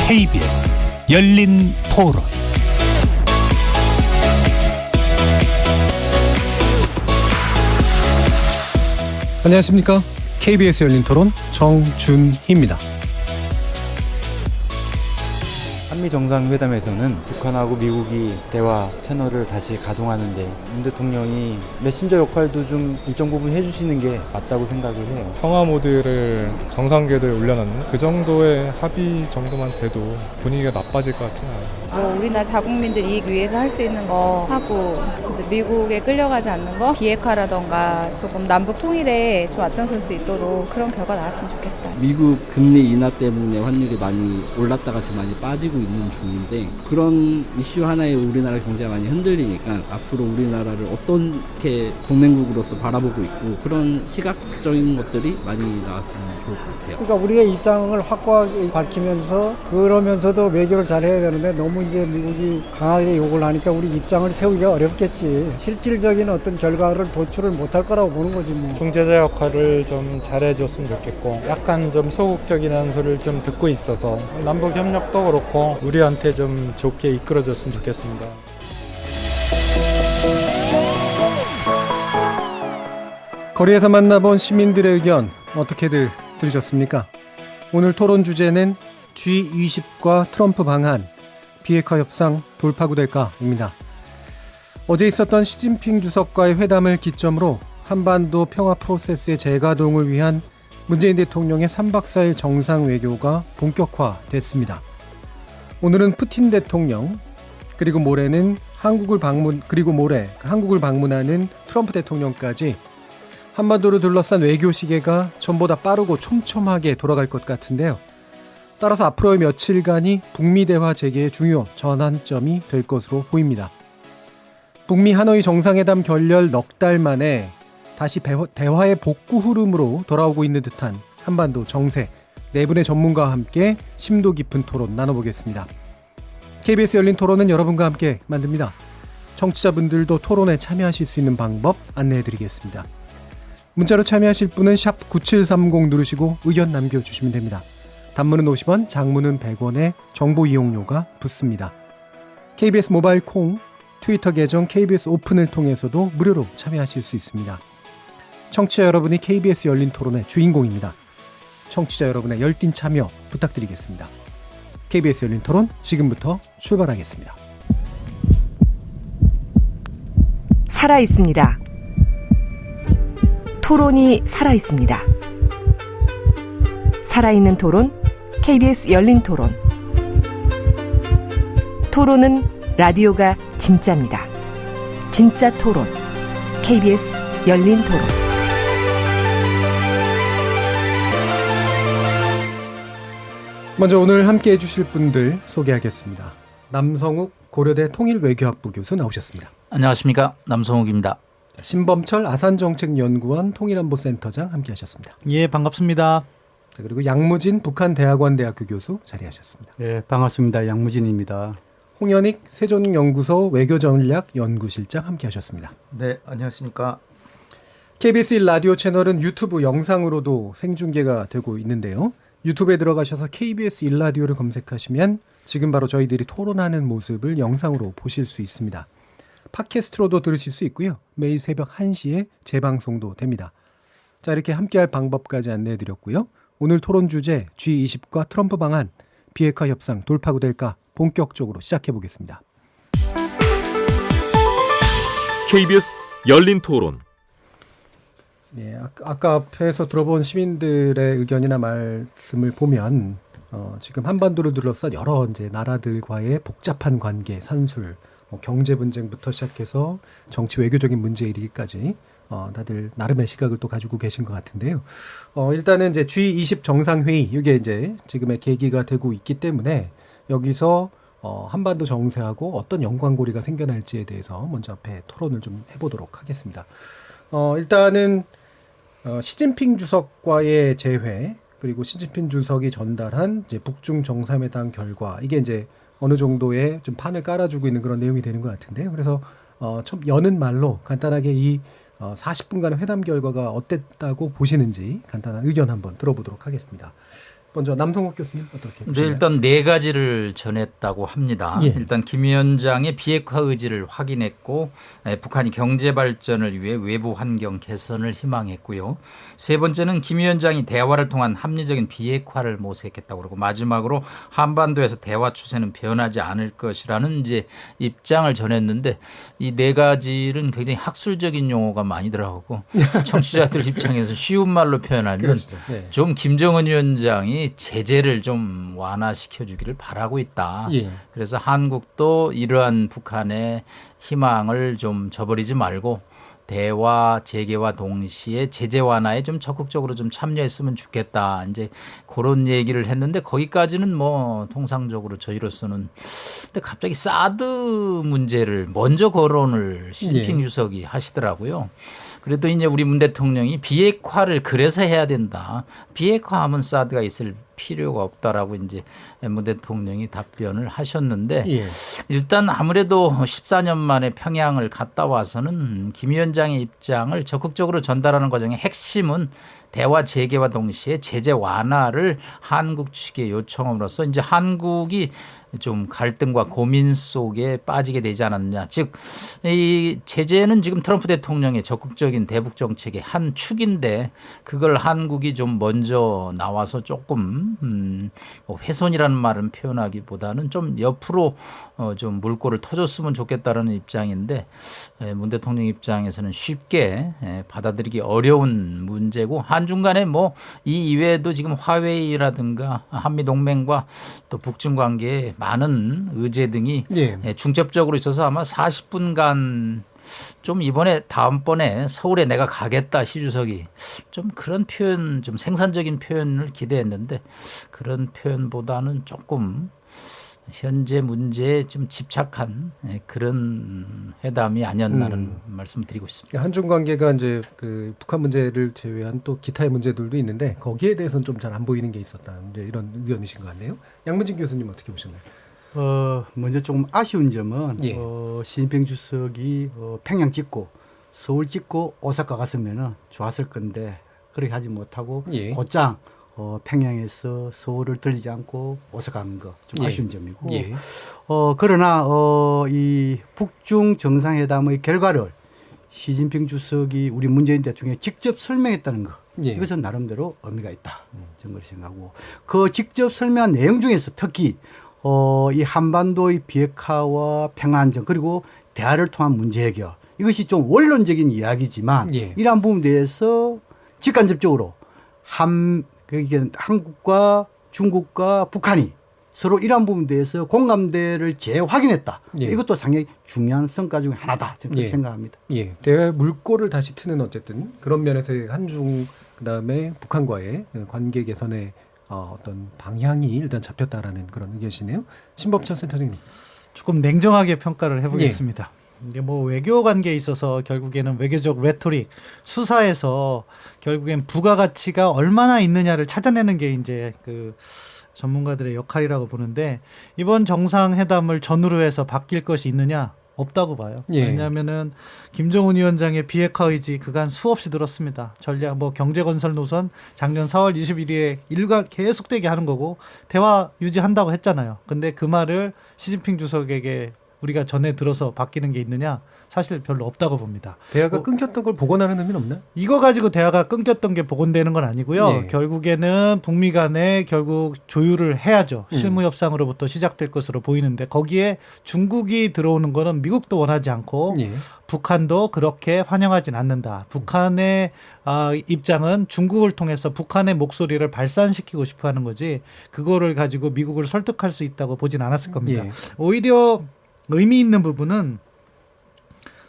KBS 열린 토론. 안녕하십니까? KBS 열린 토론 정준희입니다. 한미 정상회담에서는 북한하고 미국이 대화 채널을 다시 가동하는데 문 대통령이 메신저 역할도 좀 일정 부분 해주시는 게 맞다고 생각을 해요. 평화 모드를 정상궤도에 올려놓는 그 정도의 합의 정도만 돼도 분위기가 나빠질 것 같지는 않아요. 우리나라 자국민들 이익 위해서 할 수 있는 거 하고 미국에 끌려가지 않는 거, 비핵화라던가 조금 남북 통일에 좀 앞장설 수 있도록 그런 결과 나왔으면 좋겠어요. 미국 금리 인하 때문에 환율이 많이 올랐다가 지금 많이 빠지고 있는 중인데, 그런 이슈 하나에 우리나라 경제가 많이 흔들리니까 앞으로 우리나라를 어떻게 동맹국으로서 바라보고 있고, 그런 시각적인 것들이 많이 나왔으면 좋을 것 같아요. 그러니까 우리의 입장을 확고하게 밝히면서 그러면서도 외교를 잘해야 되는데 너무 이제 미국이 강하게 욕을 하니까 우리 입장을 세우기가 어렵겠지. 실질적인 어떤 결과를 도출을 못할 거라고 보는 거지 뭐. 중재자 역할을 좀 잘해줬으면 좋겠고, 약간 좀 소극적이라는 소리를 좀 듣고 있어서 남북 협력도 그렇고 우리한테 좀 좋게 이끌어줬으면 좋겠습니다. 거리에서 만나본 시민들의 의견 어떻게들 들으셨습니까? 오늘 토론 주제는 G20과 트럼프 방한, 비핵화 협상 돌파구 될까입니다. 어제 있었던 시진핑 주석과의 회담을 기점으로 한반도 평화 프로세스의 재가동을 위한 문재인 대통령의 3박 4일 정상 외교가 본격화됐습니다. 오늘은 푸틴 대통령, 그리고 모레는 한국을 방문하는 트럼프 대통령까지 한반도를 둘러싼 외교 시계가 전보다 빠르고 촘촘하게 돌아갈 것 같은데요. 따라서 앞으로의 며칠간이 북미 대화 재개의 중요 전환점이 될 것으로 보입니다. 북미 하노이 정상회담 결렬 넉 달 만에 다시 대화의 복구 흐름으로 돌아오고 있는 듯한 한반도 정세, 네 분의 전문가와 함께 심도 깊은 토론 나눠보겠습니다. KBS 열린 토론은 여러분과 함께 만듭니다. 청취자분들도 토론에 참여하실 수 있는 방법 안내해드리겠습니다. 문자로 참여하실 분은 샵 9730 누르시고 의견 남겨주시면 됩니다. 단문은 50원, 장문은 100원에 정보 이용료가 붙습니다. KBS 모바일 콩, 트위터 계정 KBS 오픈을 통해서도 무료로 참여하실 수 있습니다. 청취자 여러분이 KBS 열린 토론의 주인공입니다. 청취자 여러분의 열띤 참여 부탁드리겠습니다. KBS 열린 토론 지금부터 출발하겠습니다. 살아있습니다. 토론이 살아있습니다. 살아있는 토론, KBS 열린 토론. 토론은 라디오가 진짜입니다. 진짜 토론, KBS 열린 토론. 먼저 오늘 함께 해주실 분들 소개하겠습니다. 남성욱 고려대 통일외교학부 교수 나오셨습니다. 안녕하십니까, 남성욱입니다. 신범철 아산정책연구원 통일안보센터장 함께하셨습니다. 예, 반갑습니다. 그리고 양무진 북한대학원대학교 교수 자리하셨습니다. 예, 반갑습니다. 양무진입니다. 홍현익 세종연구소 외교전략연구실장 함께하셨습니다. 네, 안녕하십니까. KBS 1라디오 채널은 유튜브 영상으로도 생중계가 되고 있는데요. 유튜브에 들어가셔서 KBS 1라디오를 검색하시면 지금 바로 저희들이 토론하는 모습을 영상으로 보실 수 있습니다. 팟캐스트로도 들으실 수 있고요. 매일 새벽 1시에 재방송도 됩니다. 자, 이렇게 함께할 방법까지 안내해드렸고요. 오늘 토론 주제 G20과 트럼프 방한, 비핵화 협상 돌파구 될까 본격적으로 시작해보겠습니다. KBS 열린 토론. 네, 아까 앞에서 들어본 시민들의 의견이나 말씀을 보면 지금 한반도를 둘러싼 여러 이제 나라들과의 복잡한 관계, 산술, 경제 분쟁부터 시작해서 정치 외교적인 문제에 이르기까지 다들 나름의 시각을 또 가지고 계신 것 같은데요. 일단은 이제 G20 정상회의, 이게 이제 지금의 계기가 되고 있기 때문에 여기서 한반도 정세하고 어떤 연관고리가 생겨날지에 대해서 먼저 앞에 토론을 좀 해보도록 하겠습니다. 일단은 시진핑 주석과의 재회, 그리고 시진핑 주석이 전달한 이제 북중 정상회담 결과, 이게 이제 어느 정도의 좀 판을 깔아주고 있는 그런 내용이 되는 것 같은데요. 그래서 좀 여는 말로 간단하게 이 40분간의 회담 결과가 어땠다고 보시는지 간단한 의견 한번 들어보도록 하겠습니다. 먼저 남성욱 교수님 어떻게 이제 일단 네 가지를 전했다고 합니다. 예. 일단 김 위원장의 비핵화 의지를 확인했고 북한이 경제 발전을 위해 외부 환경 개선을 희망했고요. 세 번째는 김 위원장이 대화를 통한 합리적인 비핵화를 모색했다고 그러고 마지막으로 한반도에서 대화 추세는 변하지 않을 것이라는 이제 입장을 전했는데 이 네 가지는 굉장히 학술적인 용어가 많이 들어가고 청취자들 입장에서 쉬운 말로 표현하면 그렇죠. 네. 좀 김정은 위원장이 제재를 좀 완화시켜 주기를 바라고 있다. 예. 그래서 한국도 이러한 북한의 희망을 좀 저버리지 말고 대화 재개와 동시에 제재 완화에 좀 적극적으로 좀 참여했으면 좋겠다. 이제 그런 얘기를 했는데 거기까지는 뭐 통상적으로 저희로서는 근데 갑자기 사드 문제를 먼저 거론을 시진핑 주석이 하시더라고요. 그래도 이제 우리 문 대통령이 비핵화를 그래서 해야 된다. 비핵화하면 사드가 있을 필요가 없다라고 이제 문 대통령이 답변을 하셨는데 예. 일단 아무래도 14년 만에 평양을 갔다 와서는 김 위원장의 입장을 적극적으로 전달하는 과정의 핵심은 대화 재개와 동시에 제재 완화를 한국 측에 요청함으로써 이제 한국이 좀 갈등과 고민 속에 빠지게 되지 않았느냐. 즉, 이 제재는 지금 트럼프 대통령의 적극적인 대북 정책의 한 축인데 그걸 한국이 좀 먼저 나와서 조금 뭐 훼손이라는 말은 표현하기보다는 좀 옆으로 좀 물꼬를 터줬으면 좋겠다는 입장인데 문 대통령 입장에서는 쉽게 받아들이기 어려운 문제고 한중간에 뭐 이 이외에도 지금 화웨이라든가 한미동맹과 또 북중 관계에 많은 의제 등이 중첩적으로 있어서 아마 40분간 좀 이번에 다음번에 서울에 내가 가겠다 시 주석이 좀 그런 표현 좀 생산적인 표현을 기대했는데 그런 표현보다는 조금 현재 문제에 좀 집착한 그런 회담이 아니었나는 말씀을 드리고 있습니다. 한중 관계가 이제 그 북한 문제를 제외한 또 기타의 문제들도 있는데 거기에 대해서는 좀 잘 안 보이는 게 있었다. 이제 이런 의견이신 것 같네요. 양문진 교수님 어떻게 보셨나요? 먼저 조금 아쉬운 점은 예. 시진핑 주석이 평양 찍고 서울 찍고 오사카 갔으면 좋았을 건데 그렇게 하지 못하고 예. 곧장 평양에서 서울을 들리지 않고 오사카 간 거 좀 예. 아쉬운 점이고 예. 그러나 이 북중 정상회담의 결과를 시진핑 주석이 우리 문재인 대통령이 직접 설명했다는 거 예. 이것은 나름대로 의미가 있다 저는 그렇게 생각하고 그 직접 설명한 내용 중에서 특히 이 한반도의 비핵화와 평화안정 그리고 대화를 통한 문제 해결 이것이 좀 원론적인 이야기지만 예. 이러한 부분에 대해서 직간접적으로 한국과 중국과 북한이 서로 이러한 부분에 대해서 공감대를 재확인했다. 예. 이것도 상당히 중요한 성과 중에 하나다. 저는 그렇게 생각합니다. 예. 대화의 물꼬를 다시 트는 어쨌든 그런 면에서 한중 그다음에 북한과의 관계 개선의 어떤 방향이 일단 잡혔다라는 그런 의견이시네요. 신법철 센터장님. 조금 냉정하게 평가를 해보겠습니다. 이게 뭐 외교 관계에 있어서 결국에는 외교적 레토릭, 수사에서 결국엔 부가가치가 얼마나 있느냐를 찾아내는 게 이제 그 전문가들의 역할이라고 보는데 이번 정상회담을 전후로 해서 바뀔 것이 있느냐? 없다고 봐요. 예. 왜냐하면은 김정은 위원장의 비핵화 의지 그간 수없이 들었습니다. 전략 뭐 경제건설 노선 작년 4월 21일에 일과 계속되게 하는 거고 대화 유지한다고 했잖아요. 근데 그 말을 시진핑 주석에게 우리가 전에 들어서 바뀌는 게 있느냐? 사실 별로 없다고 봅니다. 대화가 끊겼던 걸 복원하는 의미는 없나요? 이거 가지고 대화가 끊겼던 게 복원되는 건 아니고요. 네. 결국에는 북미 간에 결국 조율을 해야죠. 실무 협상으로부터 시작될 것으로 보이는데 거기에 중국이 들어오는 거는 미국도 원하지 않고 예. 북한도 그렇게 환영하진 않는다. 북한의 입장은 중국을 통해서 북한의 목소리를 발산시키고 싶어 하는 거지 그거를 가지고 미국을 설득할 수 있다고 보진 않았을 겁니다. 예. 오히려 의미 있는 부분은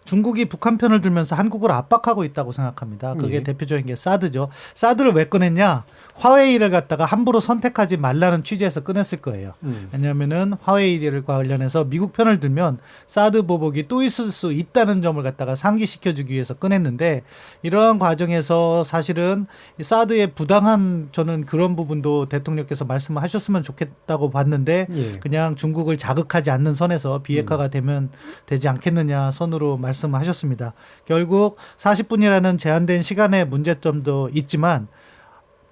중국이 북한 편을 들면서 한국을 압박하고 있다고 생각합니다. 그게 예. 대표적인 게 사드죠. 사드를 왜 꺼냈냐? 화웨이를 갖다가 함부로 선택하지 말라는 취지에서 꺼냈을 거예요. 왜냐하면은 화웨이를 관련해서 미국 편을 들면 사드 보복이 또 있을 수 있다는 점을 갖다가 상기시켜주기 위해서 꺼냈는데 이러한 과정에서 사실은 사드의 부당한 저는 그런 부분도 대통령께서 말씀을 하셨으면 좋겠다고 봤는데 예. 그냥 중국을 자극하지 않는 선에서 비핵화가 되면 되지 않겠느냐 선으로 말씀하셨습니다. 결국 40분이라는 제한된 시간의 문제점도 있지만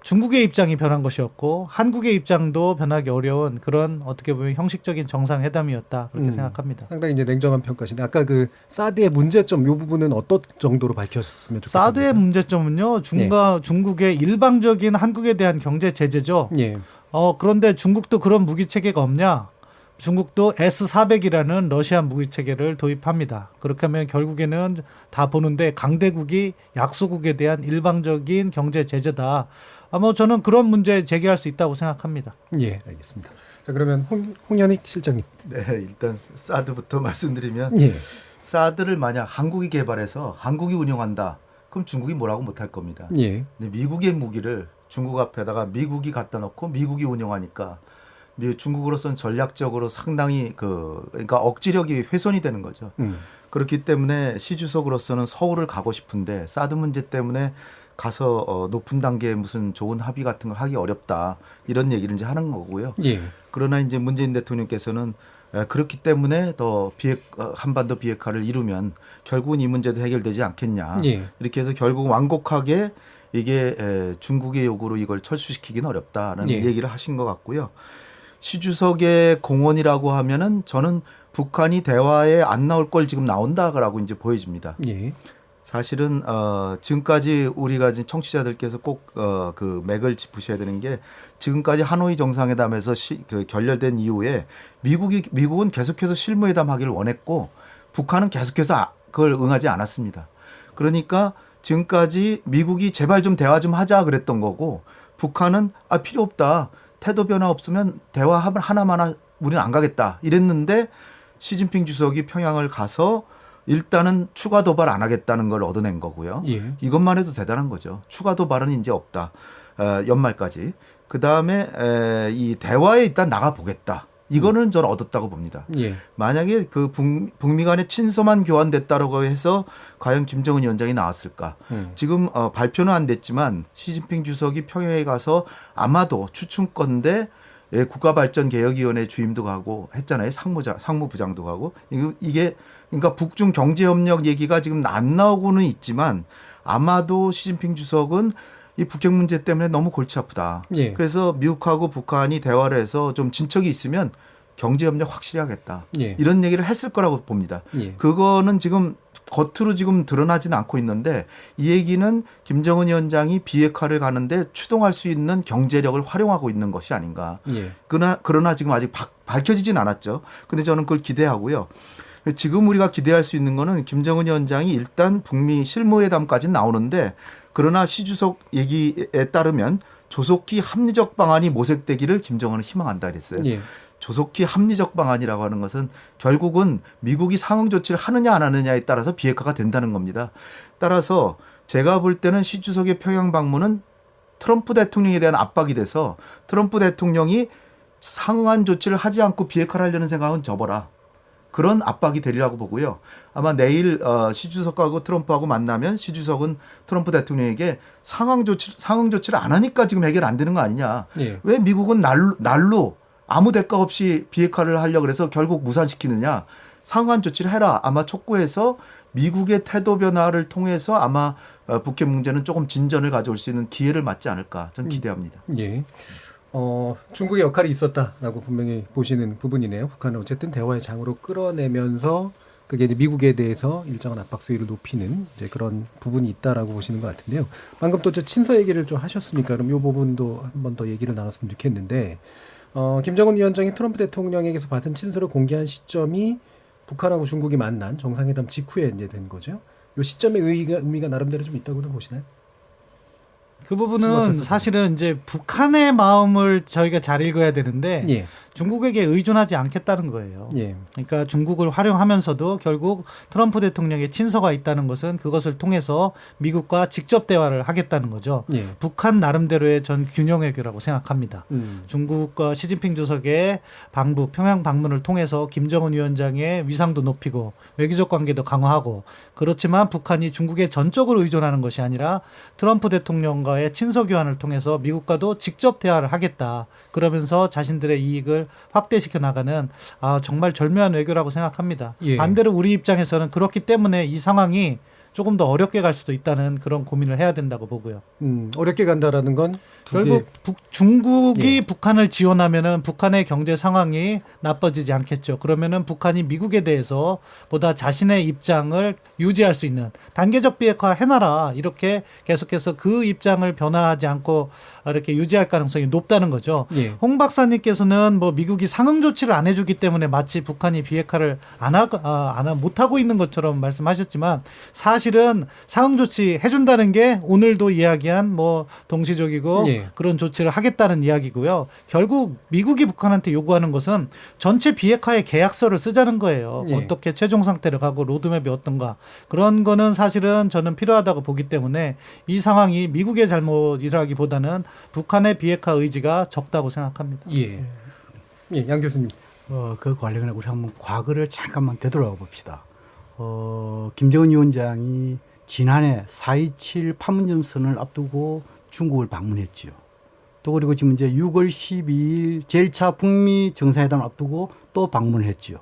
중국의 입장이 변한 것이었고 한국의 입장도 변하기 어려운 그런 어떻게 보면 형식적인 정상회담이었다 그렇게 생각합니다. 상당히 이제 냉정한 평가신데 아까 그 사드의 문제점 이 부분은 어떤 정도로 밝혔으면 좋겠습니다. 사드의 문제점은요. 중국의 일방적인 한국에 대한 경제 제재죠. 예. 그런데 중국도 그런 무기 체계가 없냐? 중국도 S-400이라는 러시아 무기 체계를 도입합니다. 그렇게 하면 결국에는 다 보는데 강대국이 약소국에 대한 일방적인 경제 제재다. 저는 그런 문제 제기할 수 있다고 생각합니다. 예, 알겠습니다. 자, 그러면 홍현익 실장님. 네, 일단 사드부터 말씀드리면 사드를 만약 한국이 개발해서 한국이 운영한다. 그럼 중국이 뭐라고 못할 겁니다. 예. 근데 미국의 무기를 중국 앞에다가 미국이 갖다 놓고 미국이 운영하니까 중국으로서는 전략적으로 상당히 그러니까 억지력이 훼손이 되는 거죠. 그렇기 때문에 시 주석으로서는 서울을 가고 싶은데 사드 문제 때문에 가서 높은 단계의 무슨 좋은 합의 같은 걸 하기 어렵다 이런 얘기를 이제 하는 거고요. 예. 그러나 이제 문재인 대통령께서는 그렇기 때문에 더 한반도 비핵화를 이루면 결국은 이 문제도 해결되지 않겠냐. 예. 이렇게 해서 결국 완곡하게 이게 중국의 요구로 이걸 철수시키기는 어렵다라는 얘기를 하신 것 같고요. 시 주석의 공언이라고 하면은 저는 북한이 대화에 안 나올 걸 지금 나온다라고 이제 보여집니다. 예. 사실은 지금까지 우리가 청취자들께서 꼭 그 맥을 짚으셔야 되는 게 지금까지 하노이 정상회담에서 결렬된 이후에 미국은 계속해서 실무회담 하기를 원했고 북한은 계속해서 그걸 응하지 않았습니다. 그러니까 지금까지 미국이 제발 좀 대화 좀 하자 그랬던 거고 북한은 필요 없다. 태도 변화 없으면 대화 하나만 우리는 안 가겠다 이랬는데 시진핑 주석이 평양을 가서 일단은 추가 도발 안 하겠다는 걸 얻어낸 거고요. 예. 이것만 해도 대단한 거죠. 추가 도발은 이제 없다. 연말까지. 그다음에 이 대화에 일단 나가보겠다. 이거는 저는 얻었다고 봅니다. 예. 만약에 그 북미 간의 친서만 교환됐다라고 해서 과연 김정은 위원장이 나왔을까? 지금 발표는 안 됐지만 시진핑 주석이 평양에 가서 아마도 추측건데 국가발전개혁위원회 주임도 가고 했잖아요. 상무부장도 가고. 이게 그러니까 북중 경제협력 얘기가 지금 안 나오고는 있지만 아마도 시진핑 주석은 이 북핵 문제 때문에 너무 골치 아프다. 예. 그래서 미국하고 북한이 대화를 해서 좀 진척이 있으면 경제협력 확실히 하겠다. 예. 이런 얘기를 했을 거라고 봅니다. 예. 그거는 지금 겉으로 지금 드러나지는 않고 있는데 이 얘기는 김정은 위원장이 비핵화를 가는데 추동할 수 있는 경제력을 활용하고 있는 것이 아닌가. 예. 그러나 지금 아직 밝혀지진 않았죠. 근데 저는 그걸 기대하고요. 지금 우리가 기대할 수 있는 거는 김정은 위원장이 일단 북미 실무회담까지 나오는데 그러나 시 주석 얘기에 따르면 조속히 합리적 방안이 모색되기를 김정은은 희망한다 그랬어요. 예. 조속히 합리적 방안이라고 하는 것은 결국은 미국이 상응 조치를 하느냐 안 하느냐에 따라서 비핵화가 된다는 겁니다. 따라서 제가 볼 때는 시 주석의 평양 방문은 트럼프 대통령에 대한 압박이 돼서 트럼프 대통령이 상응한 조치를 하지 않고 비핵화를 하려는 생각은 접어라. 그런 압박이 되리라고 보고요. 아마 내일 시 주석하고 트럼프하고 만나면 시 주석은 트럼프 대통령에게 상응 조치를 안 하니까 지금 해결 안 되는 거 아니냐. 예. 왜 미국은 날로 아무 대가 없이 비핵화를 하려고 해서 결국 무산시키느냐. 상응한 조치를 해라. 아마 촉구해서 미국의 태도 변화를 통해서 아마 북핵 문제는 조금 진전을 가져올 수 있는 기회를 맞지 않을까 저는 기대합니다. 예. 중국의 역할이 있었다라고 분명히 보시는 부분이네요. 북한을 어쨌든 대화의 장으로 끌어내면서 그게 이제 미국에 대해서 일정한 압박 수위를 높이는 이제 그런 부분이 있다라고 보시는 것 같은데요. 방금 또 저 친서 얘기를 좀 하셨으니까 그럼 이 부분도 한 번 더 얘기를 나눴으면 좋겠는데 김정은 위원장이 트럼프 대통령에게서 받은 친서를 공개한 시점이 북한하고 중국이 만난 정상회담 직후에 이제 된 거죠. 이 시점의 의미가 나름대로 좀 있다고는 보시나요? 그 부분은 사실은 이제 북한의 마음을 저희가 잘 읽어야 되는데 예. 중국에게 의존하지 않겠다는 거예요. 예. 그러니까 중국을 활용하면서도 결국 트럼프 대통령의 친서가 있다는 것은 그것을 통해서 미국과 직접 대화를 하겠다는 거죠. 예. 북한 나름대로의 전 균형 외교라고 생각합니다. 중국과 시진핑 주석의 평양 방문을 통해서 김정은 위원장의 위상도 높이고 외교적 관계도 강화하고 그렇지만 북한이 중국에 전적으로 의존하는 것이 아니라 트럼프 대통령과의 친서 교환을 통해서 미국과도 직접 대화를 하겠다. 그러면서 자신들의 이익을 확대시켜 나가는 정말 절묘한 외교라고 생각합니다. 예. 반대로 우리 입장에서는 그렇기 때문에 이 상황이 조금 더 어렵게 갈 수도 있다는 그런 고민을 해야 된다고 보고요. 어렵게 간다라는 건 결국 중국이 예. 북한을 지원하면은 북한의 경제 상황이 나빠지지 않겠죠. 그러면은 북한이 미국에 대해서 보다 자신의 입장을 유지할 수 있는 단계적 비핵화 해놔라 이렇게 계속해서 그 입장을 변화하지 않고 이렇게 유지할 가능성이 높다는 거죠. 예. 홍 박사님께서는 뭐 미국이 상응 조치를 안 해주기 때문에 마치 북한이 비핵화를 못하고 있는 것처럼 말씀하셨지만 사실은 상응 조치 해준다는 게 오늘도 이야기한 뭐 동시적이고 예. 그런 조치를 하겠다는 이야기고요. 결국 미국이 북한한테 요구하는 것은 전체 비핵화의 계약서를 쓰자는 거예요. 예. 어떻게 최종 상태를 가고 로드맵이 어떤가. 그런 거는 사실은 저는 필요하다고 보기 때문에 이 상황이 미국의 잘못이라기보다는 북한의 비핵화 의지가 적다고 생각합니다. 예. 예, 양 교수님. 그 관련해 우리 한번 과거를 잠깐만 되돌아가 봅시다. 김정은 위원장이 지난해 4.27 판문점 선언을 앞두고 중국을 방문했지요. 또 그리고 지금 이제 6월 12일 제1차 북미 정상회담을 앞두고 또 방문을 했지요.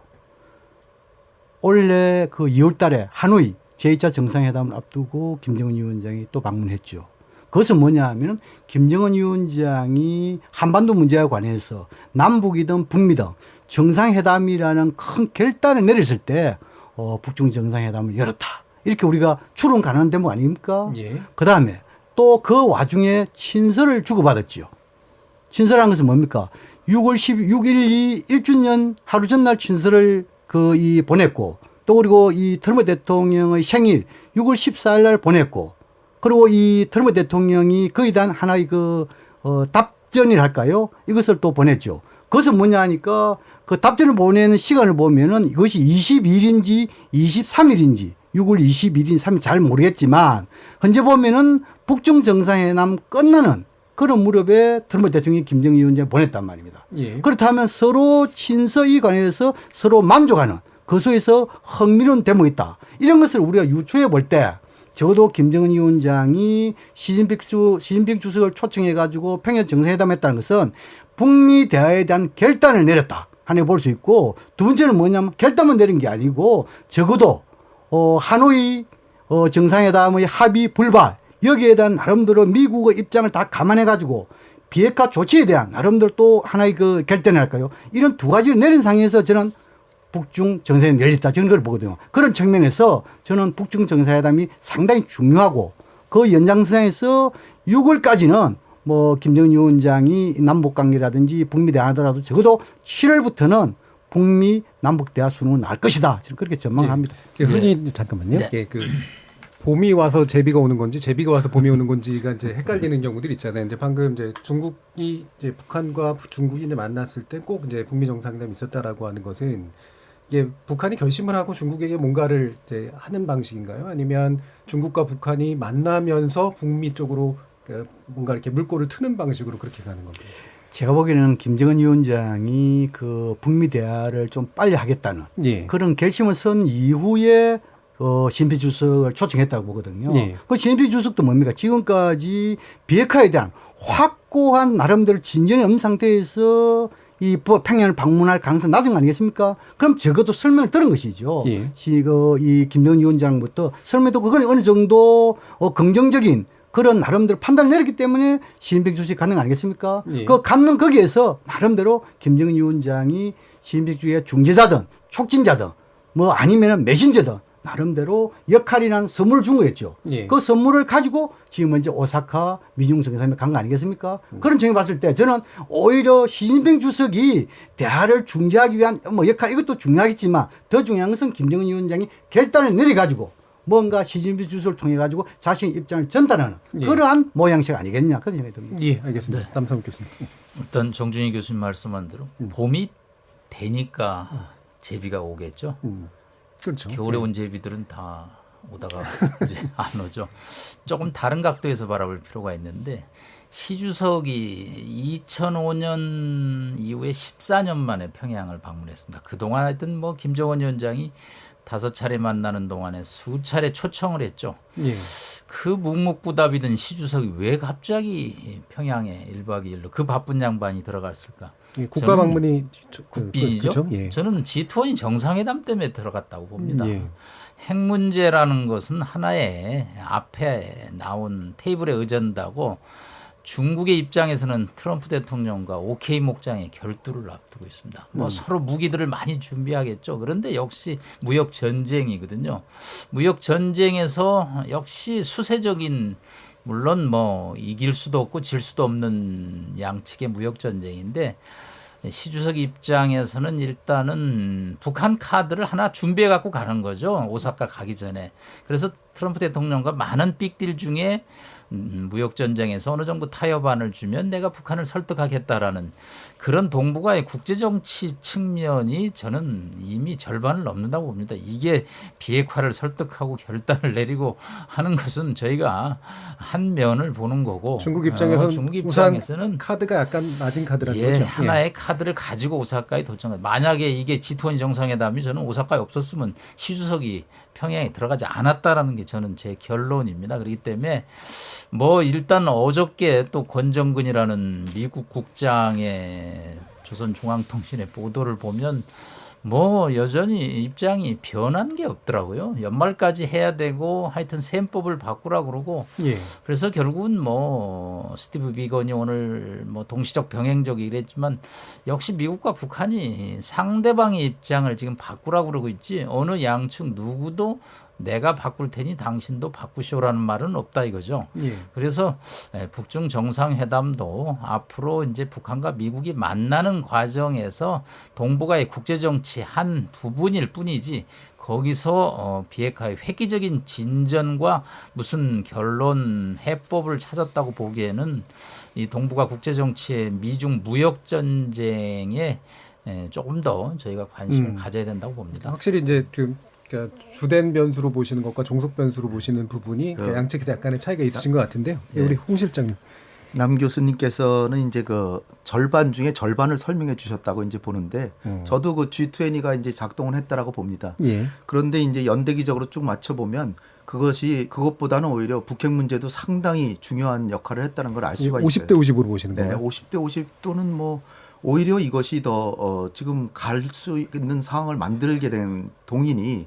올해 그 2월 달에 하노이 제2차 정상회담을 앞두고 김정은 위원장이 또 방문했죠. 그것은 뭐냐 하면 김정은 위원장이 한반도 문제와 관해서 남북이든 북미든 정상회담이라는 큰 결단을 내렸을 때 북중 정상회담을 열었다. 이렇게 우리가 추론 가능한 대목 아닙니까? 예. 그다음에 또 그 와중에 친서를 주고받았지요. 친서라는 것은 뭡니까? 6월 6일 1주년 하루 전날 친서를 보냈고 또 그리고 이 트럼프 대통령의 생일 6월 14일 날 보냈고 그리고 이 트럼프 대통령이 거기에 대한 하나의 답전이랄까요? 이것을 또 보냈죠. 그것은 뭐냐 하니까 그 답전을 보내는 시간을 보면은 이것이 22일인지 23일인지 6월 21일, 3일 잘 모르겠지만 현재 보면은 북중 정상회담 끝나는 그런 무렵에 트럼프 대통령이 김정은 위원장을 보냈단 말입니다. 예. 그렇다면 서로 친서에 관해서 서로 만족하는 그 속에서 흥미로운 대목이 있다. 이런 것을 우리가 유추해 볼 때 적어도 김정은 위원장이 시진핑 주석을 초청해 가지고 평양 정상회담했다는 것은 북미 대화에 대한 결단을 내렸다 하는 볼 수 있고 두 번째는 뭐냐면 결단만 내린 게 아니고 적어도 하노이 정상회담의 합의 불발 여기에 대한 나름대로 미국의 입장을 다 감안해 가지고 비핵화 조치에 대한 나름대로 또 하나의 그 결단을 할까요? 이런 두 가지를 내린 상황에서 저는 북중 정상회담이 열렸다. 저는 그걸 보거든요. 그런 측면에서 저는 북중 정상회담이 상당히 중요하고 그 연장선에서 6월까지는 뭐 김정은 위원장이 남북관계라든지 북미 대화하더라도 적어도 7월부터는 북미 남북 대화 수능은 날 것이다. 저는 그렇게 전망을 합니다. 흔히 잠깐만요. 네. 예, 봄이 와서 제비가 오는 건지 제비가 와서 봄이 오는 건지가 이제 헷갈리는 경우들이 있잖아요. 이제 방금 이제 중국이 이제 북한과 중국이 이제 만났을 때 꼭 이제 북미 정상회담이 있었다라고 하는 것은 이게 북한이 결심을 하고 중국에게 뭔가를 이제 하는 방식인가요? 아니면 중국과 북한이 만나면서 북미 쪽으로 뭔가 이렇게 물꼬를 트는 방식으로 그렇게 가는 건가요? 제가 보기에는 김정은 위원장이 그 북미 대화를 좀 빨리 하겠다는 예. 그런 결심을 선 이후에 시진핑 주석을 초청했다고 보거든요. 예. 그 시진핑 주석도 뭡니까? 지금까지 비핵화에 대한 확고한 나름대로 진전이 없는 상태에서 이 평양을 방문할 가능성이 낮은 거 아니겠습니까? 그럼 적어도 설명을 들은 것이죠. 예. 이 김정은 위원장부터 설명도 그건 어느 정도 긍정적인 그런 나름대로 판단을 내렸기 때문에 시진핑 주석이 가는 거 아니겠습니까? 예. 그 갖는 거기에서 나름대로 김정은 위원장이 시진핑 주석의 중재자든 촉진자든 뭐 아니면 메신저든 나름대로 역할이라는 선물을 준 거였죠. 예. 그 선물을 가지고 지금 이제 오사카 미중 정상회담에 간 거 아니겠습니까? 그런 점에 봤을 때 저는 오히려 시진핑 주석이 대화를 중재하기 위한 뭐 역할 이것도 중요하겠지만 더 중요한 것은 김정은 위원장이 결단을 내려가지고 뭔가 시진핑 주석을 통해 가지고 자신의 입장을 전달하는 예. 그러한 모양새가 아니겠냐 그런 생각이 듭니다. 예, 알겠습니다. 남성 교수님. 일단 정준희 교수님 말씀한 대로 봄이 되니까 제비가 오겠죠. 그렇죠. 겨울에 온 제비들은 다 오다가 이제 안 오죠. 조금 다른 각도에서 바라볼 필요가 있는데 시 주석이 2005년 이후에 14년 만에 평양을 방문했습니다. 그동안 하여튼 뭐 김정은 위원장이 5차례 만나는 동안에 수차례 초청을 했죠. 예. 그 묵묵부답이던 시 주석이 왜 갑자기 평양에 1박 2일로 그 바쁜 양반이 들어갔을까? 예, 국가 방문이 국빈이죠. 그렇죠? 예. 저는 G20 정상회담 때문에 들어갔다고 봅니다. 예. 핵 문제라는 것은 하나의 앞에 나온 테이블에 의존다고 중국의 입장에서는 트럼프 대통령과 오케이 목장의 결투를 앞두고 있습니다. 뭐 서로 무기들을 많이 준비하겠죠. 그런데 역시 무역 전쟁이거든요. 무역 전쟁에서 역시 수세적인, 물론 뭐 이길 수도 없고 질 수도 없는 양측의 무역 전쟁인데, 시 주석 입장에서는 일단은 북한 카드를 하나 준비해 갖고 가는 거죠. 오사카 가기 전에. 그래서 트럼프 대통령과 많은 빅딜 중에 무역 전쟁에서 어느 정도 타협안을 주면 내가 북한을 설득하겠다라는 그런 동북아의 국제정치 측면이 저는 이미 절반을 넘는다고 봅니다. 이게 비핵화를 설득하고 결단을 내리고 하는 것은 저희가 한 면을 보는 거고, 중국 입장에서는 중국 입장에서는 카드가 약간 낮은 카드라는 예, 거죠. 하나의 카드를 가지고 오사카에 도착한. 만약에 이게 G20 정상회담이 저는 오사카에 없었으면 시 주석이 평양에 들어가지 않았다라는 게 저는 제 결론입니다. 그렇기 때문에 뭐 일단 어저께 또 권정근이라는 미국 국장의 조선중앙통신의 보도를 보면 뭐 여전히 입장이 변한 게 없더라고요. 연말까지 해야 되고 하여튼 셈법을 바꾸라 그러고, 예. 그래서 결국은 뭐 스티브 비건이 오늘 뭐 동시적 병행적 이랬지만 역시 미국과 북한이 상대방의 입장을 지금 바꾸라고 그러고 있지, 어느 양측 누구도 내가 바꿀 테니 당신도 바꾸시오라는 말은 없다 이거죠. 예. 그래서 북중 정상회담도 앞으로 이제 북한과 미국이 만나는 과정에서 동북아의 국제정치 한 부분일 뿐이지, 거기서 비핵화의 획기적인 진전과 무슨 결론 해법을 찾았다고 보기에는 이 동북아 국제정치의 미중 무역 전쟁에 조금 더 저희가 관심을 가져야 된다고 봅니다. 확실히 이제 좀 그러니까 주된 변수로 보시는 것과 종속 변수로 보시는 부분이 양측에서 약간의 차이가 있으신 것 같은데요. 예. 우리 홍 실장님. 남 교수님께서는 이제 그 절반 중에 절반을 설명해 주셨다고 이제 보는데, 저도 그 G20가 이제 작동을 했다라고 봅니다. 예. 그런데 이제 연대기적으로 쭉 맞춰보면 그것보다는 오히려 북핵 문제도 상당히 중요한 역할을 했다는 걸 알 수가 있어요. 50대 50으로 보시는 네, 거예요? 50대 50 또는 뭐 오히려 이것이 더 지금 갈 수 있는 상황을 만들게 된 동인이,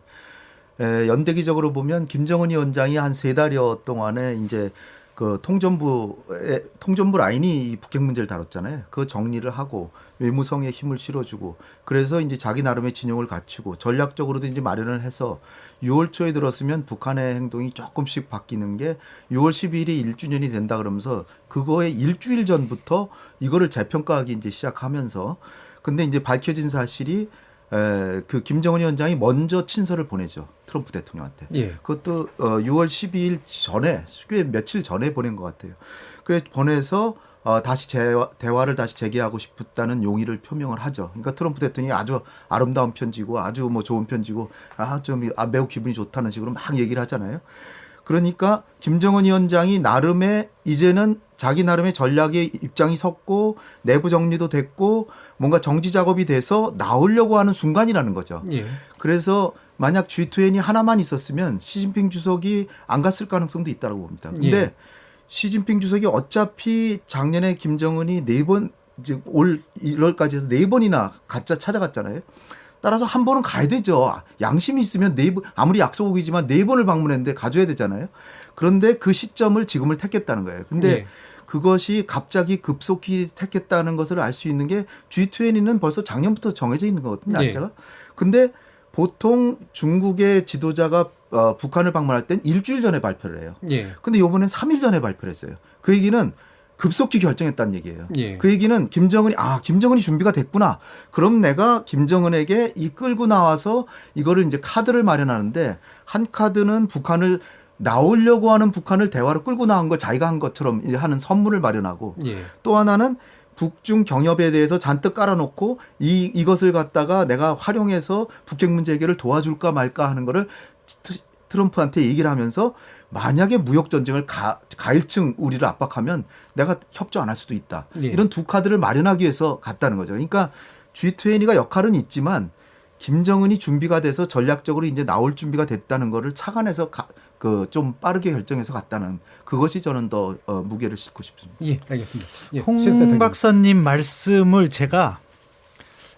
연대기적으로 보면 김정은 위원장이 한 3달여 동안에 이제 그 통전부 라인이 이 북핵 문제를 다뤘잖아요. 그 정리를 하고 외무성에 힘을 실어주고, 그래서 이제 자기 나름의 진영을 갖추고 전략적으로도 이제 마련을 해서 6월 초에 들었으면 북한의 행동이 조금씩 바뀌는 게 6월 12일이 1주년이 된다 그러면서 그거의 일주일 전부터 이거를 재평가하기 이제 시작하면서, 근데 이제 밝혀진 사실이 그 김정은 위원장이 먼저 친서를 보내죠. 트럼프 대통령한테. 예. 그것도 6월 12일 전에, 꽤 며칠 전에 보낸 것 같아요. 그래서 보내서 다시 대화를 다시 재개하고 싶었다는 용의를 표명을 하죠. 그러니까 트럼프 대통령이 아주 아름다운 편지고 아주 뭐 좋은 편지고 매우 기분이 좋다는 식으로 막 얘기를 하잖아요. 그러니까 김정은 위원장이 나름의 이제는 자기 나름의 전략의 입장이 섰고 내부 정리도 됐고 뭔가 정지 작업이 돼서 나오려고 하는 순간이라는 거죠. 예. 그래서 만약 G20이 하나만 있었으면 시진핑 주석이 안 갔을 가능성도 있다고 봅니다. 근데 예. 시진핑 주석이 어차피 작년에 김정은이 4번, 이제 올 1월까지 해서 4번이나 찾아갔잖아요. 따라서 한 번은 가야 되죠. 양심이 있으면 4번, 아무리 약속이지만 4번을 방문했는데 가줘야 되잖아요. 그런데 그 시점을 지금을 택했다는 거예요. 근데 예. 그것이 갑자기 급속히 택했다는 것을 알 수 있는 게 G20는 벌써 작년부터 정해져 있는 거거든요. 날짜가. 근데 보통 중국의 지도자가 북한을 방문할 땐 일주일 전에 발표를 해요. 예. 근데 이번엔 3일 전에 발표를 했어요. 그 얘기는 급속히 결정했다는 얘기예요. 예. 그 얘기는 김정은이 준비가 됐구나. 그럼 내가 김정은에게 끌고 나와서 이거를 이제 카드를 마련하는데, 한 카드는 북한을 나오려고 하는 북한을 대화로 끌고 나온 거 자기가 한 것처럼 하는 선물을 마련하고, 예. 또 하나는 북중 경협에 대해서 잔뜩 깔아놓고 이것을 갖다가 내가 활용해서 북핵 문제 해결을 도와줄까 말까 하는 거를 트럼프한테 얘기를 하면서, 만약에 무역 전쟁을 가일층 우리를 압박하면 내가 협조 안 할 수도 있다. 예. 이런 두 카드를 마련하기 위해서 갔다는 거죠. 그러니까 G20가 역할은 있지만 김정은이 준비가 돼서 전략적으로 이제 나올 준비가 됐다는 거를 착안해서 좀 빠르게 결정해서 갔다는, 그것이 저는 더 무게를 싣고 싶습니다. 예, 알겠습니다. 예, 홍 박사님 말씀을 제가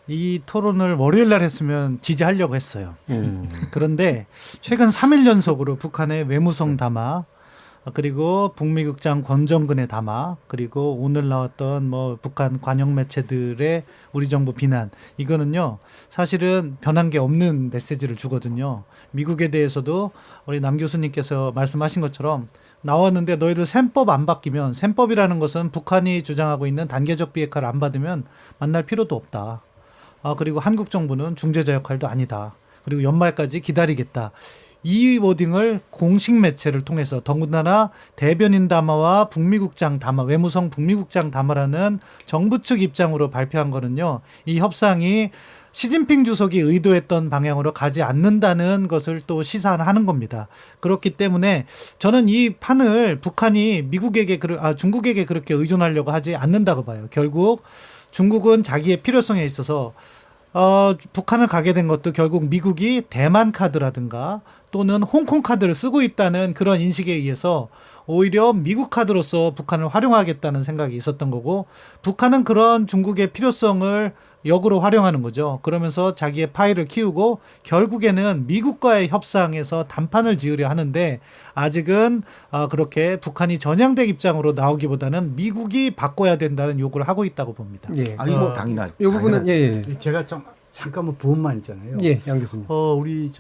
이 토론을 월요일 날 했으면 지지하려고 했어요. 그런데 최근 3일 연속으로 북한의 외무성 담화, 그리고 북미국장 권정근의 담화, 그리고 오늘 나왔던 뭐 북한 관영 매체들의 우리 정부 비난, 이거는요 사실은 변한 게 없는 메시지를 주거든요. 미국에 대해서도 우리 남 교수님께서 말씀하신 것처럼 나왔는데 너희들 셈법 안 바뀌면, 셈법이라는 것은 북한이 주장하고 있는 단계적 비핵화를 안 받으면 만날 필요도 없다. 그리고 한국 정부는 중재자 역할도 아니다. 그리고 연말까지 기다리겠다. 이 워딩을 공식 매체를 통해서, 더군다나 대변인 담화와 북미국장 담화, 외무성 북미국장 담화라는 정부 측 입장으로 발표한 거는요, 이 협상이 시진핑 주석이 의도했던 방향으로 가지 않는다는 것을 또 시사하는 겁니다. 그렇기 때문에 저는 이 판을 북한이 중국에게 그렇게 의존하려고 하지 않는다고 봐요. 결국 중국은 자기의 필요성에 있어서 북한을 가게 된 것도 결국 미국이 대만 카드라든가 또는 홍콩 카드를 쓰고 있다는 그런 인식에 의해서 오히려 미국 카드로서 북한을 활용하겠다는 생각이 있었던 거고, 북한은 그런 중국의 필요성을 역으로 활용하는 거죠. 그러면서 자기의 파이를 키우고 결국에는 미국과의 협상에서 단판을 지으려 하는데, 아직은 그렇게 북한이 전향된 입장으로 나오기보다는 미국이 바꿔야 된다는 요구를 하고 있다고 봅니다. 예. 아니 뭐 당연하죠. 이 부분은 제가 좀 잠깐만 부분만 있잖아요. 예, 양 교수님. 우리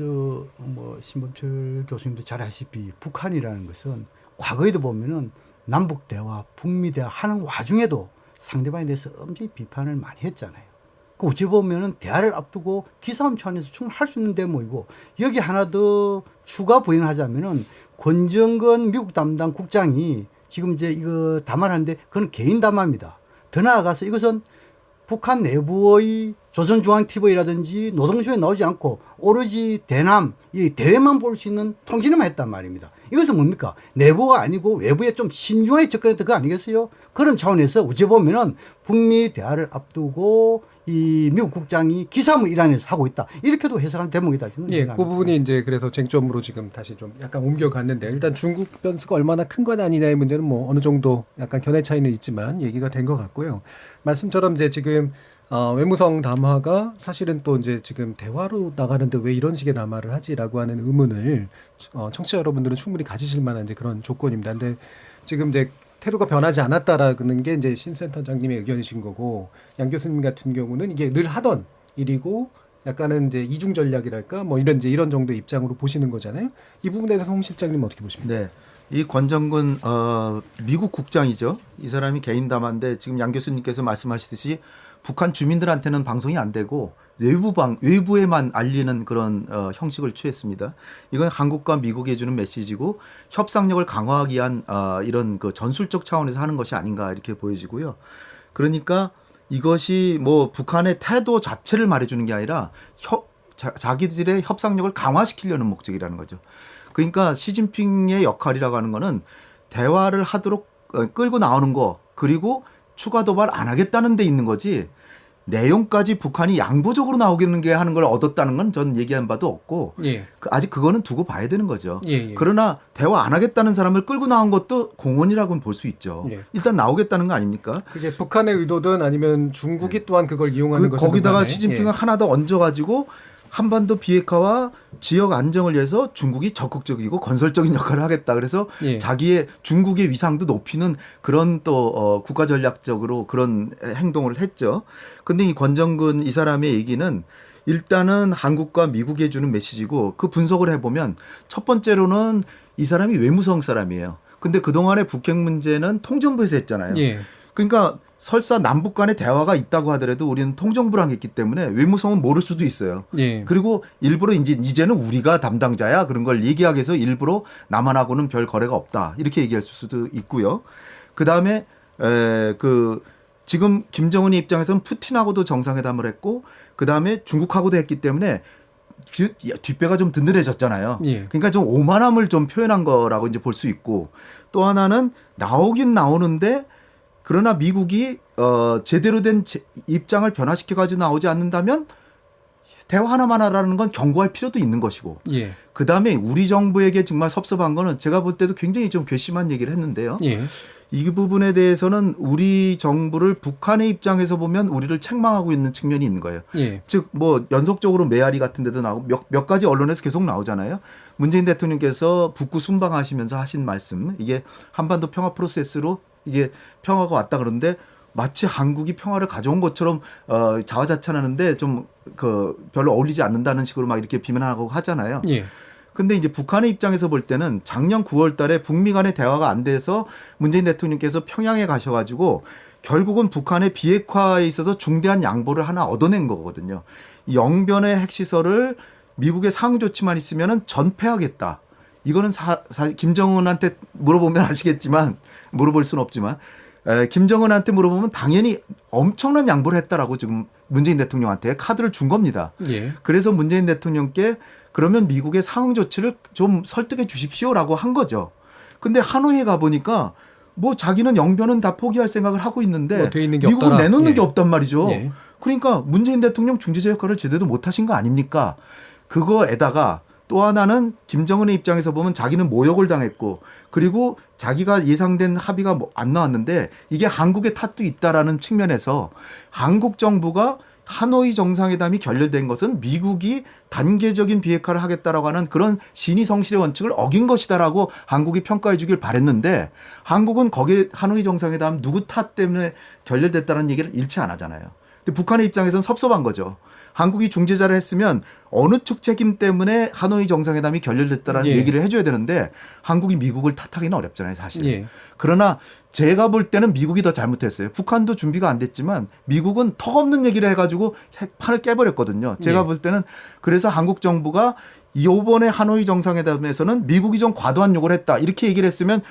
신범철 교수님도 잘 아시피 북한이라는 것은 과거에도 보면은 남북 대화, 북미 대화 하는 와중에도 상대방에 대해서 엄청 비판을 많이 했잖아요. 그 어찌 보면은 대화를 앞두고 기싸움치 안에서 충분히 할 수 있는 대목이고, 여기 하나 더 추가 부연하자면은 권정근 미국 담당 국장이 지금 이제 이거 담화하는데 그건 개인 담화입니다. 더 나아가서 이것은 북한 내부의 조선중앙TV라든지 노동신문에 나오지 않고 오로지 대남, 이 대외만 볼 수 있는 통신에만 했단 말입니다. 이것은 뭡니까? 내부가 아니고 외부에 좀 신중하게 접근했던 거 아니겠어요? 그런 차원에서 어찌 보면은 북미 대화를 앞두고 이 미국 국장이 기사무 일환에서 하고 있다. 이렇게도 해석하는 대목이다. 예, 그 부분이 이제 그래서 쟁점으로 지금 다시 좀 약간 옮겨갔는데, 일단 중국 변수가 얼마나 큰 건 아니냐의 문제는 뭐 어느 정도 약간 견해 차이는 있지만 얘기가 된 것 같고요. 말씀처럼 이제 지금 외무성 담화가 사실은 또 이제 지금 대화로 나가는데 왜 이런 식의 담화를 하지라고 하는 의문을 청취자 여러분들은 충분히 가지실 만한 이제 그런 조건입니다. 근데 지금 이제 태도가 변하지 않았다라는 게 이제 신 센터장님의 의견이신 거고, 양 교수님 같은 경우는 이게 늘 하던 일이고 약간은 이제 이중 전략이랄까 뭐 이런 정도의 입장으로 보시는 거잖아요. 이 부분에 대해서 홍 실장님 어떻게 보십니까? 네. 이 권정근 미국 국장이죠. 이 사람이 개인 담화인데 지금 양 교수님께서 말씀하시듯이 북한 주민들한테는 방송이 안 되고 외부에만 알리는 그런 형식을 취했습니다. 이건 한국과 미국에 주는 메시지고 협상력을 강화하기 위한 이런 그 전술적 차원에서 하는 것이 아닌가 이렇게 보여지고요. 그러니까 이것이 뭐 북한의 태도 자체를 말해주는 게 아니라 자기들의 협상력을 강화시키려는 목적이라는 거죠. 그러니까 시진핑의 역할이라고 하는 거는 대화를 하도록 끌고 나오는 거, 그리고 추가 도발 안 하겠다는 데 있는 거지, 내용까지 북한이 양보적으로 나오겠는 게 하는 걸 얻었다는 건 전 얘기한 바도 없고, 예. 아직 그거는 두고 봐야 되는 거죠. 예. 그러나 대화 안 하겠다는 사람을 끌고 나온 것도 공헌이라고는 볼 수 있죠. 예. 일단 나오겠다는 거 아닙니까? 그게 북한의 의도든 아니면 중국이 또한 그걸 이용하는 것이든 거기다가 간에. 시진핑을 하나 더 얹어가지고 한반도 비핵화와 지역 안정을 위해서 중국이 적극적이고 건설적인 역할을 하겠다. 그래서 자기의 중국의 위상도 높이는 그런 또 국가 전략적으로 그런 행동을 했죠. 근데 이 권정근 이 사람의 얘기는 일단은 한국과 미국에 주는 메시지고, 그 분석을 해보면 첫 번째로는 이 사람이 외무성 사람이에요. 근데 그동안의 북핵 문제는 통정부에서 했잖아요. 그러니까 설사 남북 간의 대화가 있다고 하더라도 우리는 통정부랑 했기 때문에 외무성은 모를 수도 있어요. 그리고 일부러 이제는 우리가 담당자야 그런 걸 얘기하기 위해서 일부러 남한하고는 별 거래가 없다 이렇게 얘기할 수도 있고요. 그다음에 지금 김정은의 입장에서는 푸틴하고도 정상회담을 했고, 그다음에 중국하고도 했기 때문에 뒷배가 좀 든든해졌잖아요. 그러니까 좀 오만함을 좀 표현한 거라고 이제 볼 수 있고, 또 하나는 나오긴 나오는데 그러나 미국이 제대로 된 입장을 변화시켜가지고 나오지 않는다면 대화 하나만 하라는 건 경고할 필요도 있는 것이고. 예. 그다음에 우리 정부에게 정말 섭섭한 거는 제가 볼 때도 굉장히 좀 괘씸한 얘기를 했는데요. 예. 이 부분에 대해서는 우리 정부를 북한의 입장에서 보면 우리를 책망하고 있는 측면이 있는 거예요. 예. 즉 뭐 연속적으로 메아리 같은 데도 나오고 몇 가지 언론에서 계속 나오잖아요. 문재인 대통령께서 북구 순방하시면서 하신 말씀, 이게 한반도 평화 프로세스로 이게 평화가 왔다 그러는데 마치 한국이 평화를 가져온 것처럼 자화자찬하는데 좀 별로 어울리지 않는다는 식으로 막 이렇게 비난하고 하잖아요. 예. 근데 이제 북한의 입장에서 볼 때는 작년 9월 달에 북미 간의 대화가 안 돼서 문재인 대통령께서 평양에 가셔가지고 결국은 북한의 비핵화에 있어서 중대한 양보를 하나 얻어낸 거거든요. 이 영변의 핵시설을 미국의 상응 조치만 있으면은 전폐하겠다. 이거는 김정은한테 물어보면 아시겠지만, 물어볼 수는 없지만, 김정은한테 물어보면 당연히 엄청난 양보를 했다라고 지금 문재인 대통령한테 카드를 준 겁니다. 예. 그래서 문재인 대통령께 그러면 미국의 상응 조치를 좀 설득해 주십시오라고 한 거죠. 근데 하노이에 가보니까 뭐 자기는 영변은 다 포기할 생각을 하고 있는데 뭐 돼 있는 게 미국은 없더라. 내놓는 예. 게 없단 말이죠. 예. 그러니까 문재인 대통령 중재자 역할을 제대로 못하신 거 아닙니까? 그거에다가 또 하나는 김정은의 입장에서 보면 자기는 모욕을 당했고 그리고 자기가 예상된 합의가 안 나왔는데 이게 한국의 탓도 있다라는 측면에서 한국 정부가 하노이 정상회담이 결렬된 것은 미국이 단계적인 비핵화를 하겠다라고 하는 그런 신의성실의 원칙을 어긴 것이다라고 한국이 평가해 주길 바랬는데 한국은 거기에 하노이 정상회담 누구 탓 때문에 결렬됐다는 얘기를 일체 안 하잖아요. 근데 북한의 입장에서는 섭섭한 거죠. 한국이 중재자를 했으면 어느 측 책임 때문에 하노이 정상회담이 결렬됐다라는 예. 얘기를 해줘야 되는데 한국이 미국을 탓하기는 어렵잖아요, 사실. 예. 그러나 제가 볼 때는 미국이 더 잘못했어요. 북한도 준비가 안 됐지만 미국은 턱없는 얘기를 해가지고 판을 깨버렸거든요. 제가 예. 볼 때는 그래서 한국 정부가 이번에 하노이 정상회담에서는 미국이 좀 과도한 요구를 했다. 이렇게 얘기를 했으면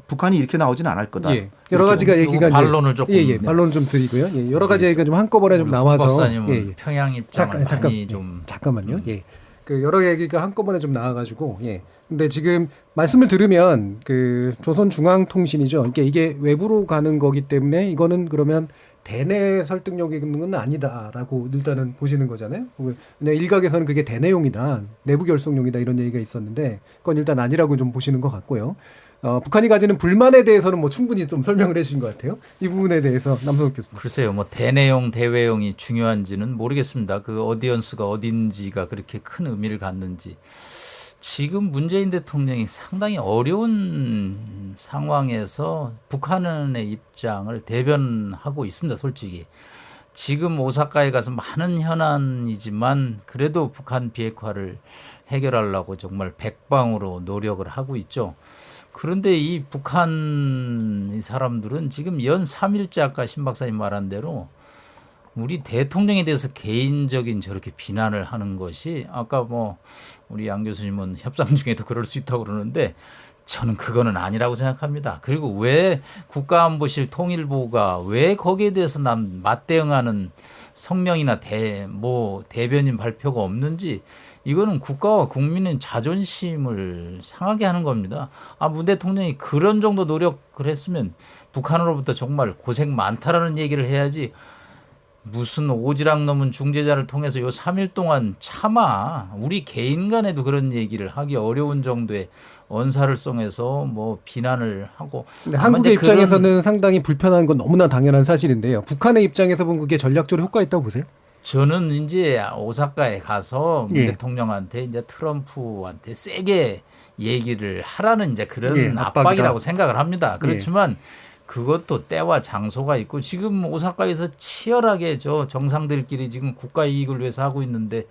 북한이 이렇게 나오지는 않을 거다. 예. 여러 가지가 얘기가 반론을 조금 반론 좀 드리고요. 예. 여러 가지 얘기가 좀 한꺼번에 좀 나와서 박사님은 평양 입장을 많이 좀 잠깐만요. 예. 그 여러 얘기가 한꺼번에 좀 나와가지고 예. 근데 지금 말씀을 들으면 그 조선중앙통신이죠. 그러니까 이게 외부로 가는 거기 때문에 이거는 그러면 대내 설득력이 있는 건 아니다라고 일단은 보시는 거잖아요. 그냥 일각에서는 그게 대내용이다, 내부 결속용이다 이런 얘기가 있었는데 그건 일단 아니라고 좀 보시는 것 같고요. 북한이 가지는 불만에 대해서는 뭐 충분히 좀 설명을 해주신 것 같아요. 이 부분에 대해서 남성욱 교수님. 글쎄요, 뭐 대내용, 대외용이 중요한지는 모르겠습니다. 그 어디언스가 어딘지가 그렇게 큰 의미를 갖는지. 지금 문재인 대통령이 상당히 어려운 상황에서 북한의 입장을 대변하고 있습니다, 솔직히. 지금 오사카에 가서 많은 현안이지만 그래도 북한 비핵화를 해결하려고 정말 백방으로 노력을 하고 있죠. 그런데 이 북한 이 사람들은 지금 연 3일째 아까 신 박사님 말한 대로 우리 대통령에 대해서 개인적인 저렇게 비난을 하는 것이 아까 뭐 우리 양 교수님은 협상 중에도 그럴 수 있다고 그러는데 저는 그거는 아니라고 생각합니다. 그리고 왜 국가안보실 통일부가 왜 거기에 대해서 난 맞대응하는 성명이나 대변인 발표가 없는지 이거는 국가와 국민의 자존심을 상하게 하는 겁니다. 문 대통령이 그런 정도 노력을 했으면 북한으로부터 정말 고생 많다라는 얘기를 해야지 무슨 오지랖 넘은 중재자를 통해서 요 3일 동안 차마 우리 개인 간에도 그런 얘기를 하기 어려운 정도의 언사를 썽해서 뭐 비난을 하고. 근데 한국의 입장에서는 상당히 불편한 건 너무나 당연한 사실인데요. 북한의 입장에서 보면 그게 전략적으로 효과가 있다고 보세요? 저는 이제 오사카에 가서 문 예. 대통령한테 이제 트럼프한테 세게 얘기를 하라는 이제 그런 예, 압박이라고 압박이다. 생각을 합니다. 그렇지만 그것도 때와 장소가 있고 지금 오사카에서 치열하게 저 정상들끼리 지금 국가 이익을 위해서 하고 있는데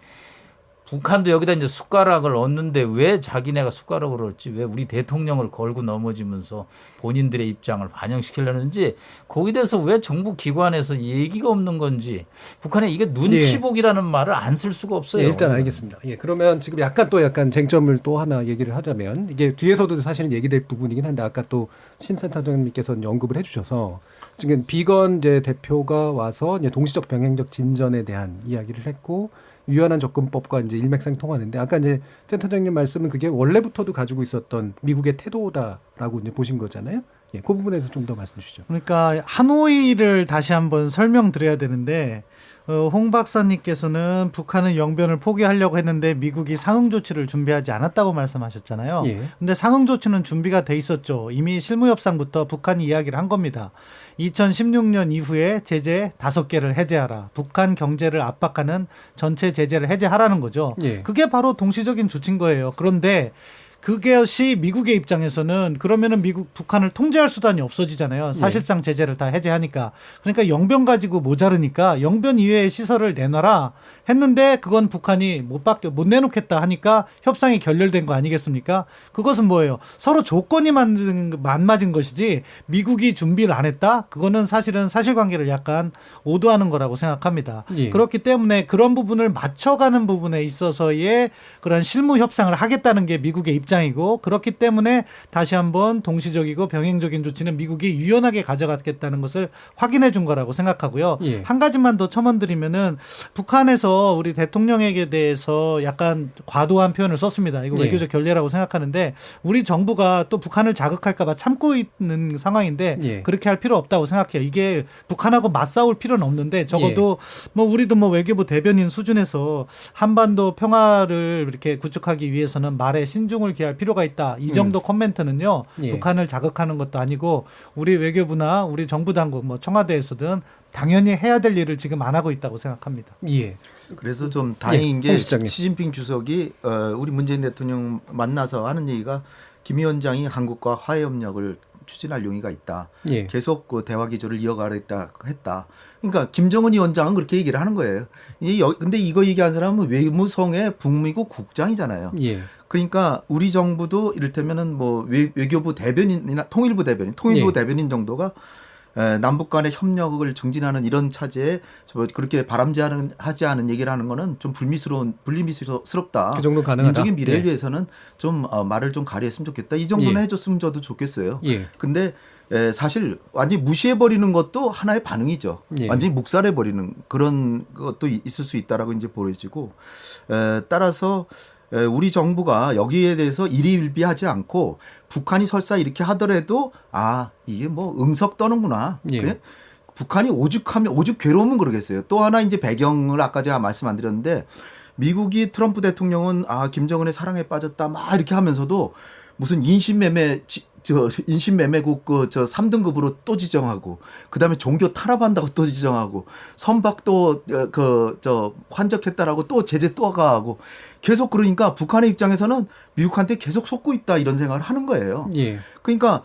북한도 여기다 이제 숟가락을 얹는데 왜 자기네가 숟가락을 얹지 왜 우리 대통령을 걸고 넘어지면서 본인들의 입장을 반영시키려는지 거기에 대해서 왜 정부 기관에서 얘기가 없는 건지 북한에 이게 눈치보기라는 말을 안 쓸 수가 없어요. 예, 일단 알겠습니다. 예, 그러면 지금 약간 쟁점을 또 하나 얘기를 하자면 이게 뒤에서도 사실은 얘기될 부분이긴 한데 아까 또 신센터장님께서 언급을 해주셔서 지금 비건 이제 대표가 와서 이제 동시적 병행적 진전에 대한 이야기를 했고 유연한 접근법과 이제 일맥상통하는데 아까 이제 센터장님 말씀은 그게 원래부터도 가지고 있었던 미국의 태도다라고 이제 보신 거잖아요. 예, 그 부분에서 좀 더 말씀 주시죠. 그러니까 하노이를 다시 한번 설명드려야 되는데 홍 박사님께서는 북한은 영변을 포기하려고 했는데 미국이 상응 조치를 준비하지 않았다고 말씀하셨잖아요. 근데 상응 조치는 준비가 돼 있었죠. 이미 실무 협상부터 북한이 이야기를 한 겁니다. 2016년 이후에 제재 5개를 해제하라. 북한 경제를 압박하는 전체 제재를 해제하라는 거죠. 그게 바로 동시적인 조치인 거예요. 그런데 그것이 미국의 입장에서는 그러면은 북한을 통제할 수단이 없어지잖아요. 사실상 제재를 다 해제하니까. 그러니까 영변 가지고 모자르니까 영변 이외의 시설을 내놔라 했는데 그건 북한이 못 내놓겠다 하니까 협상이 결렬된 거 아니겠습니까? 그것은 뭐예요? 서로 조건이 안 맞은 것이지 미국이 준비를 안 했다? 그거는 사실은 사실관계를 약간 오도하는 거라고 생각합니다. 그렇기 때문에 그런 부분을 맞춰가는 부분에 있어서의 그런 실무 협상을 하겠다는 게 미국의 입장이고 그렇기 때문에 다시 한번 동시적이고 병행적인 조치는 미국이 유연하게 가져가겠다는 것을 확인해 준 거라고 생각하고요. 한 가지만 더 첨언드리면은 북한에서 우리 대통령에게 대해서 약간 과도한 표현을 썼습니다. 이거 외교적 결례라고 생각하는데 우리 정부가 또 북한을 자극할까 봐 참고 있는 상황인데 그렇게 할 필요 없다고 생각해요. 이게 북한하고 맞싸울 필요는 없는데 적어도 뭐 우리도 뭐 외교부 대변인 수준에서 한반도 평화를 이렇게 구축하기 위해서는 말에 신중을 기할 필요가 있다. 이 정도 코멘트는요. 북한을 자극하는 것도 아니고 우리 외교부나 우리 정부 당국 뭐 청와대에서든 당연히 해야 될 일을 지금 안 하고 있다고 생각합니다. 그래서 좀 다행인 게 시진핑 주석이 우리 문재인 대통령 만나서 하는 얘기가 김 위원장이 한국과 화해협력을 추진할 용의가 있다. 계속 그 대화 기조를 이어가겠다 했다. 그러니까 김정은 위원장은 그렇게 얘기를 하는 거예요. 근데 이거 얘기한 사람은 외무성의 북미국 국장이잖아요. 그러니까 우리 정부도 이를테면은 뭐 외교부 대변인이나 통일부 대변인 정도가 남북 간의 협력을 증진하는 이런 차제에 그렇게 바람직하지 않은 얘기를 하는 거는 좀 불미스럽다. 그 정도 가능하다. 민족의 미래를 위해서는 좀 말을 좀 가려했으면 좋겠다. 이 정도는 해줬으면 저도 좋겠어요. 근데 사실 완전히 무시해버리는 것도 하나의 반응이죠. 완전히 묵살해버리는 그런 것도 있을 수 있다라고 이제 보여지고 따라서 우리 정부가 여기에 대해서 일희일비하지 않고 북한이 설사 이렇게 하더라도 이게 뭐 응석 떠는구나. 그래? 북한이 오죽 괴로우면 그러겠어요. 또 하나 이제 배경을 아까 제가 말씀 안 드렸는데 미국이 트럼프 대통령은 김정은의 사랑에 빠졌다 막 이렇게 하면서도 무슨 인신매매국 3등급으로 또 지정하고 그다음에 종교 탄압한다고 또 지정하고 선박 또 환적했다라고 또 제재 또 가하고 계속 그러니까 북한의 입장에서는 미국한테 계속 속고 있다 이런 생각을 하는 거예요. 그러니까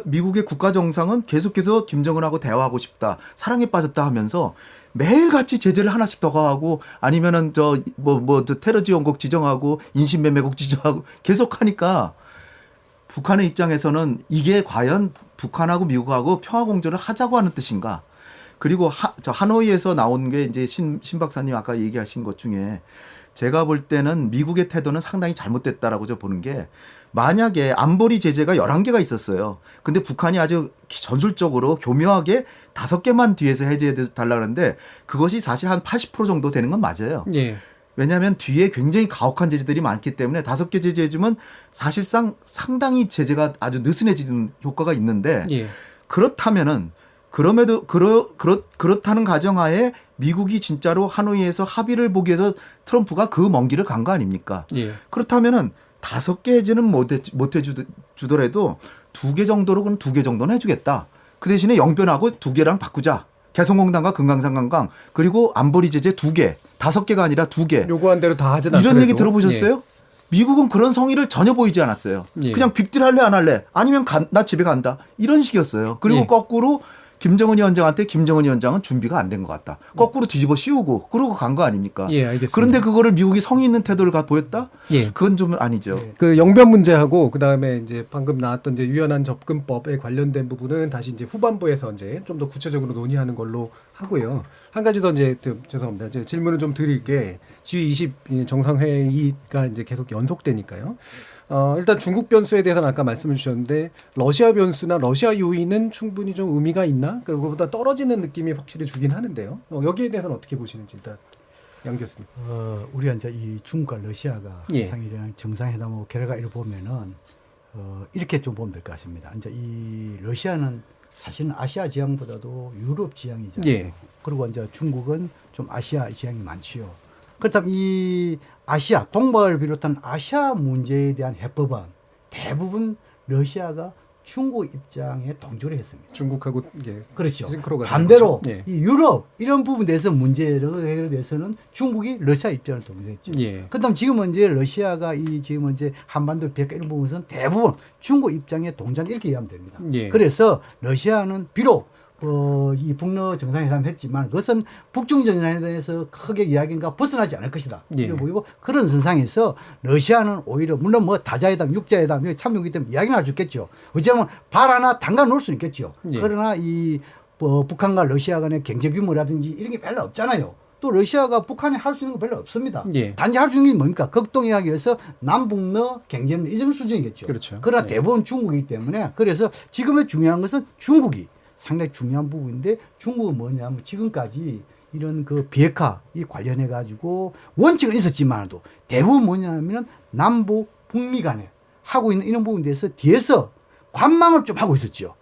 미국의 국가 정상은 계속해서 김정은하고 대화하고 싶다, 사랑에 빠졌다 하면서 매일같이 제재를 하나씩 더 가하고 아니면은 테러 지원국 지정하고 인신매매국 지정하고 계속 하니까 북한의 입장에서는 이게 과연 북한하고 미국하고 평화공조를 하자고 하는 뜻인가? 그리고 하노이에서 나온 게 이제 신 박사님 아까 얘기하신 것 중에 제가 볼 때는 미국의 태도는 상당히 잘못됐다라고 저 보는 게 만약에 안보리 제재가 11개가 있었어요. 근데 북한이 아주 전술적으로 교묘하게 5개만 뒤에서 해제해 달라고 하는데 그것이 사실 한 80% 정도 되는 건 맞아요. 왜냐하면 뒤에 굉장히 가혹한 제재들이 많기 때문에 5개 제재해주면 사실상 상당히 제재가 아주 느슨해지는 효과가 있는데 그렇다면은 그럼에도 그렇다는 가정하에 미국이 진짜로 하노이에서 합의를 보기 위해서 트럼프가 그 먼 길을 간 거 아닙니까? 그렇다면은 5개 해제는 못 해주더라도 2개 정도로 그럼 2개 정도는 해주겠다. 그 대신에 영변하고 2개랑 바꾸자. 개성공단과 금강산 관광 그리고 안보리 제재 2개, 5개가 아니라 2개. 요구한 대로 다 하진 않더라도. 이런 얘기 들어보셨어요? 미국은 그런 성의를 전혀 보이지 않았어요. 그냥 빅딜 할래 안 할래? 아니면 나 집에 간다. 이런 식이었어요. 그리고 거꾸로 김정은 위원장한테 김정은 위원장은 준비가 안 된 것 같다. 거꾸로 뒤집어 씌우고 그러고 간 거 아닙니까? 알겠습니다. 그런데 그거를 미국이 성의 있는 태도를 보였다? 그건 좀 아니죠. 그 영변 문제하고 그다음에 이제 방금 나왔던 이제 유연한 접근법에 관련된 부분은 다시 이제 후반부에서 이제 좀 더 구체적으로 논의하는 걸로 하고요. 한 가지 더 이제 죄송합니다. 이제 질문을 좀 드릴게 G20 정상회의가 이제 계속 연속되니까요. 일단 중국 변수에 대해서는 아까 말씀을 주셨는데 러시아 변수나 러시아 요인은 충분히 좀 의미가 있나? 그거보다 떨어지는 느낌이 확실히 주긴 하는데요. 여기에 대해서는 어떻게 보시는지 일단 양 교수님. 우리가 이제 이 중국과 러시아가 상이랑 정상회담하고 결과를 보면은 이렇게 좀 보면 될 것 같습니다. 이제 이 러시아는 사실은 아시아 지향보다도 유럽 지향이잖아요. 그리고 이제 중국은 좀 아시아 지향이 많지요. 그렇다면 이 아시아, 동북아를 비롯한 아시아 문제에 대한 해법은 대부분 러시아가 중국 입장에 동조를 했습니다. 중국하고 그렇죠. 싱크로가 반대로 예. 이 유럽 이런 부분에 대해서 문제를 해결에 대해서는 중국이 러시아 입장을 동조했죠. 예. 그다음 지금은 이제 러시아가 이 지금 이제 한반도 비핵화 이런 부분에서는 대부분 중국 입장에 동조한 이렇게 이해하면 됩니다. 예. 그래서 러시아는 비록 이 북러 정상회담 했지만 그것은 북중 정상회담에서 크게 이야기가 벗어나지 않을 것이다. 예. 이거 보이고 그런 선상에서 러시아는 오히려 물론 뭐 다자회담, 육자회담 여기 참여하기 때문에 이야기는 할 수 있겠죠. 어쩌면 발 하나 담가 놓을 수는 있겠죠. 예. 그러나 이 북한과 러시아 간의 경제 규모라든지 이런 게 별로 없잖아요. 또 러시아가 북한에 할 수 있는 거 별로 없습니다. 예. 단지 할 수 있는 게 뭡니까? 극동하기 위해서 남북러 경제협력 이 정도 수준이겠죠. 그렇죠. 그러나 예. 대부분 중국이기 때문에 그래서 지금의 중요한 것은 중국이 상당히 중요한 부분인데 중국은 뭐냐면 지금까지 이런 그 비핵화 이 관련해 가지고 원칙은 있었지만도 대부분 뭐냐면 남북 북미 간에 하고 있는 이런 부분에 대해서 뒤에서 관망을 좀 하고 있었죠.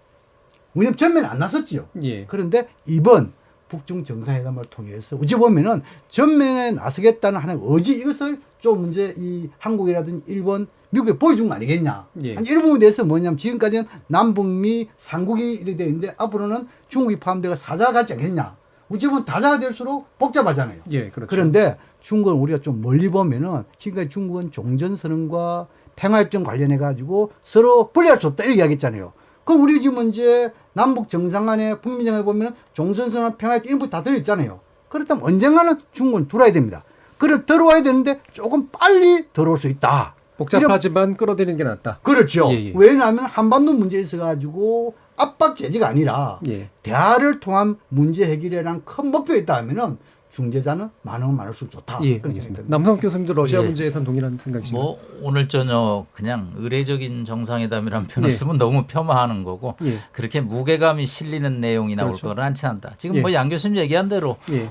왜냐면 전면에 안 나섰죠. 예. 그런데 이번 북중 정상회담을 통해서 어찌 보면은 전면에 나서겠다는 하나의 의지 이것을 좀 이제 이 한국이라든지 일본, 미국에 보여준 거 아니겠냐. 예. 아니, 이런 부분에 대해서 뭐냐면 지금까지는 남북미 삼국이 이렇게 되어 있는데 앞으로는 중국이 포함되어 사자가 같지 않겠냐. 어찌 보면 다자가 될수록 복잡하잖아요. 예, 그렇죠. 그런데 중국은 우리가 좀 멀리 보면은 지금까지 중국은 종전선언과 평화협정 관련해 가지고 서로 분리할 수 없다 이렇게 이야기했잖아요. 그럼 우리 지금 이제 남북 정상간의 북미 정에 보면 종전선언 평화협정 일부 다 들어있잖아요. 그렇다면 언젠가는 중국은 들어와야 됩니다. 그래 들어와야 되는데 조금 빨리 들어올 수 있다. 복잡하지만 끌어들이는 게 낫다. 그렇죠. 예, 예. 왜냐하면 한반도 문제에 있어가지고 압박 제재가 아니라 예. 대화를 통한 문제 해결이라는 큰 목표가 있다 하면은 중재자는 많으면 많을수록 좋다. 예, 그런 알겠습니다. 생각이 듭니다. 남성 교수님도 러시아 예. 문제에선 동일한 생각이신가요? 뭐 오늘 저녁 그냥 의례적인 정상회담이라는 표현을 예. 쓰면 너무 폄하하는 거고 예. 그렇게 무게감이 실리는 내용이 나올 그렇죠. 거는 않지 않다. 지금 예. 뭐 양 교수님 얘기한 대로 예.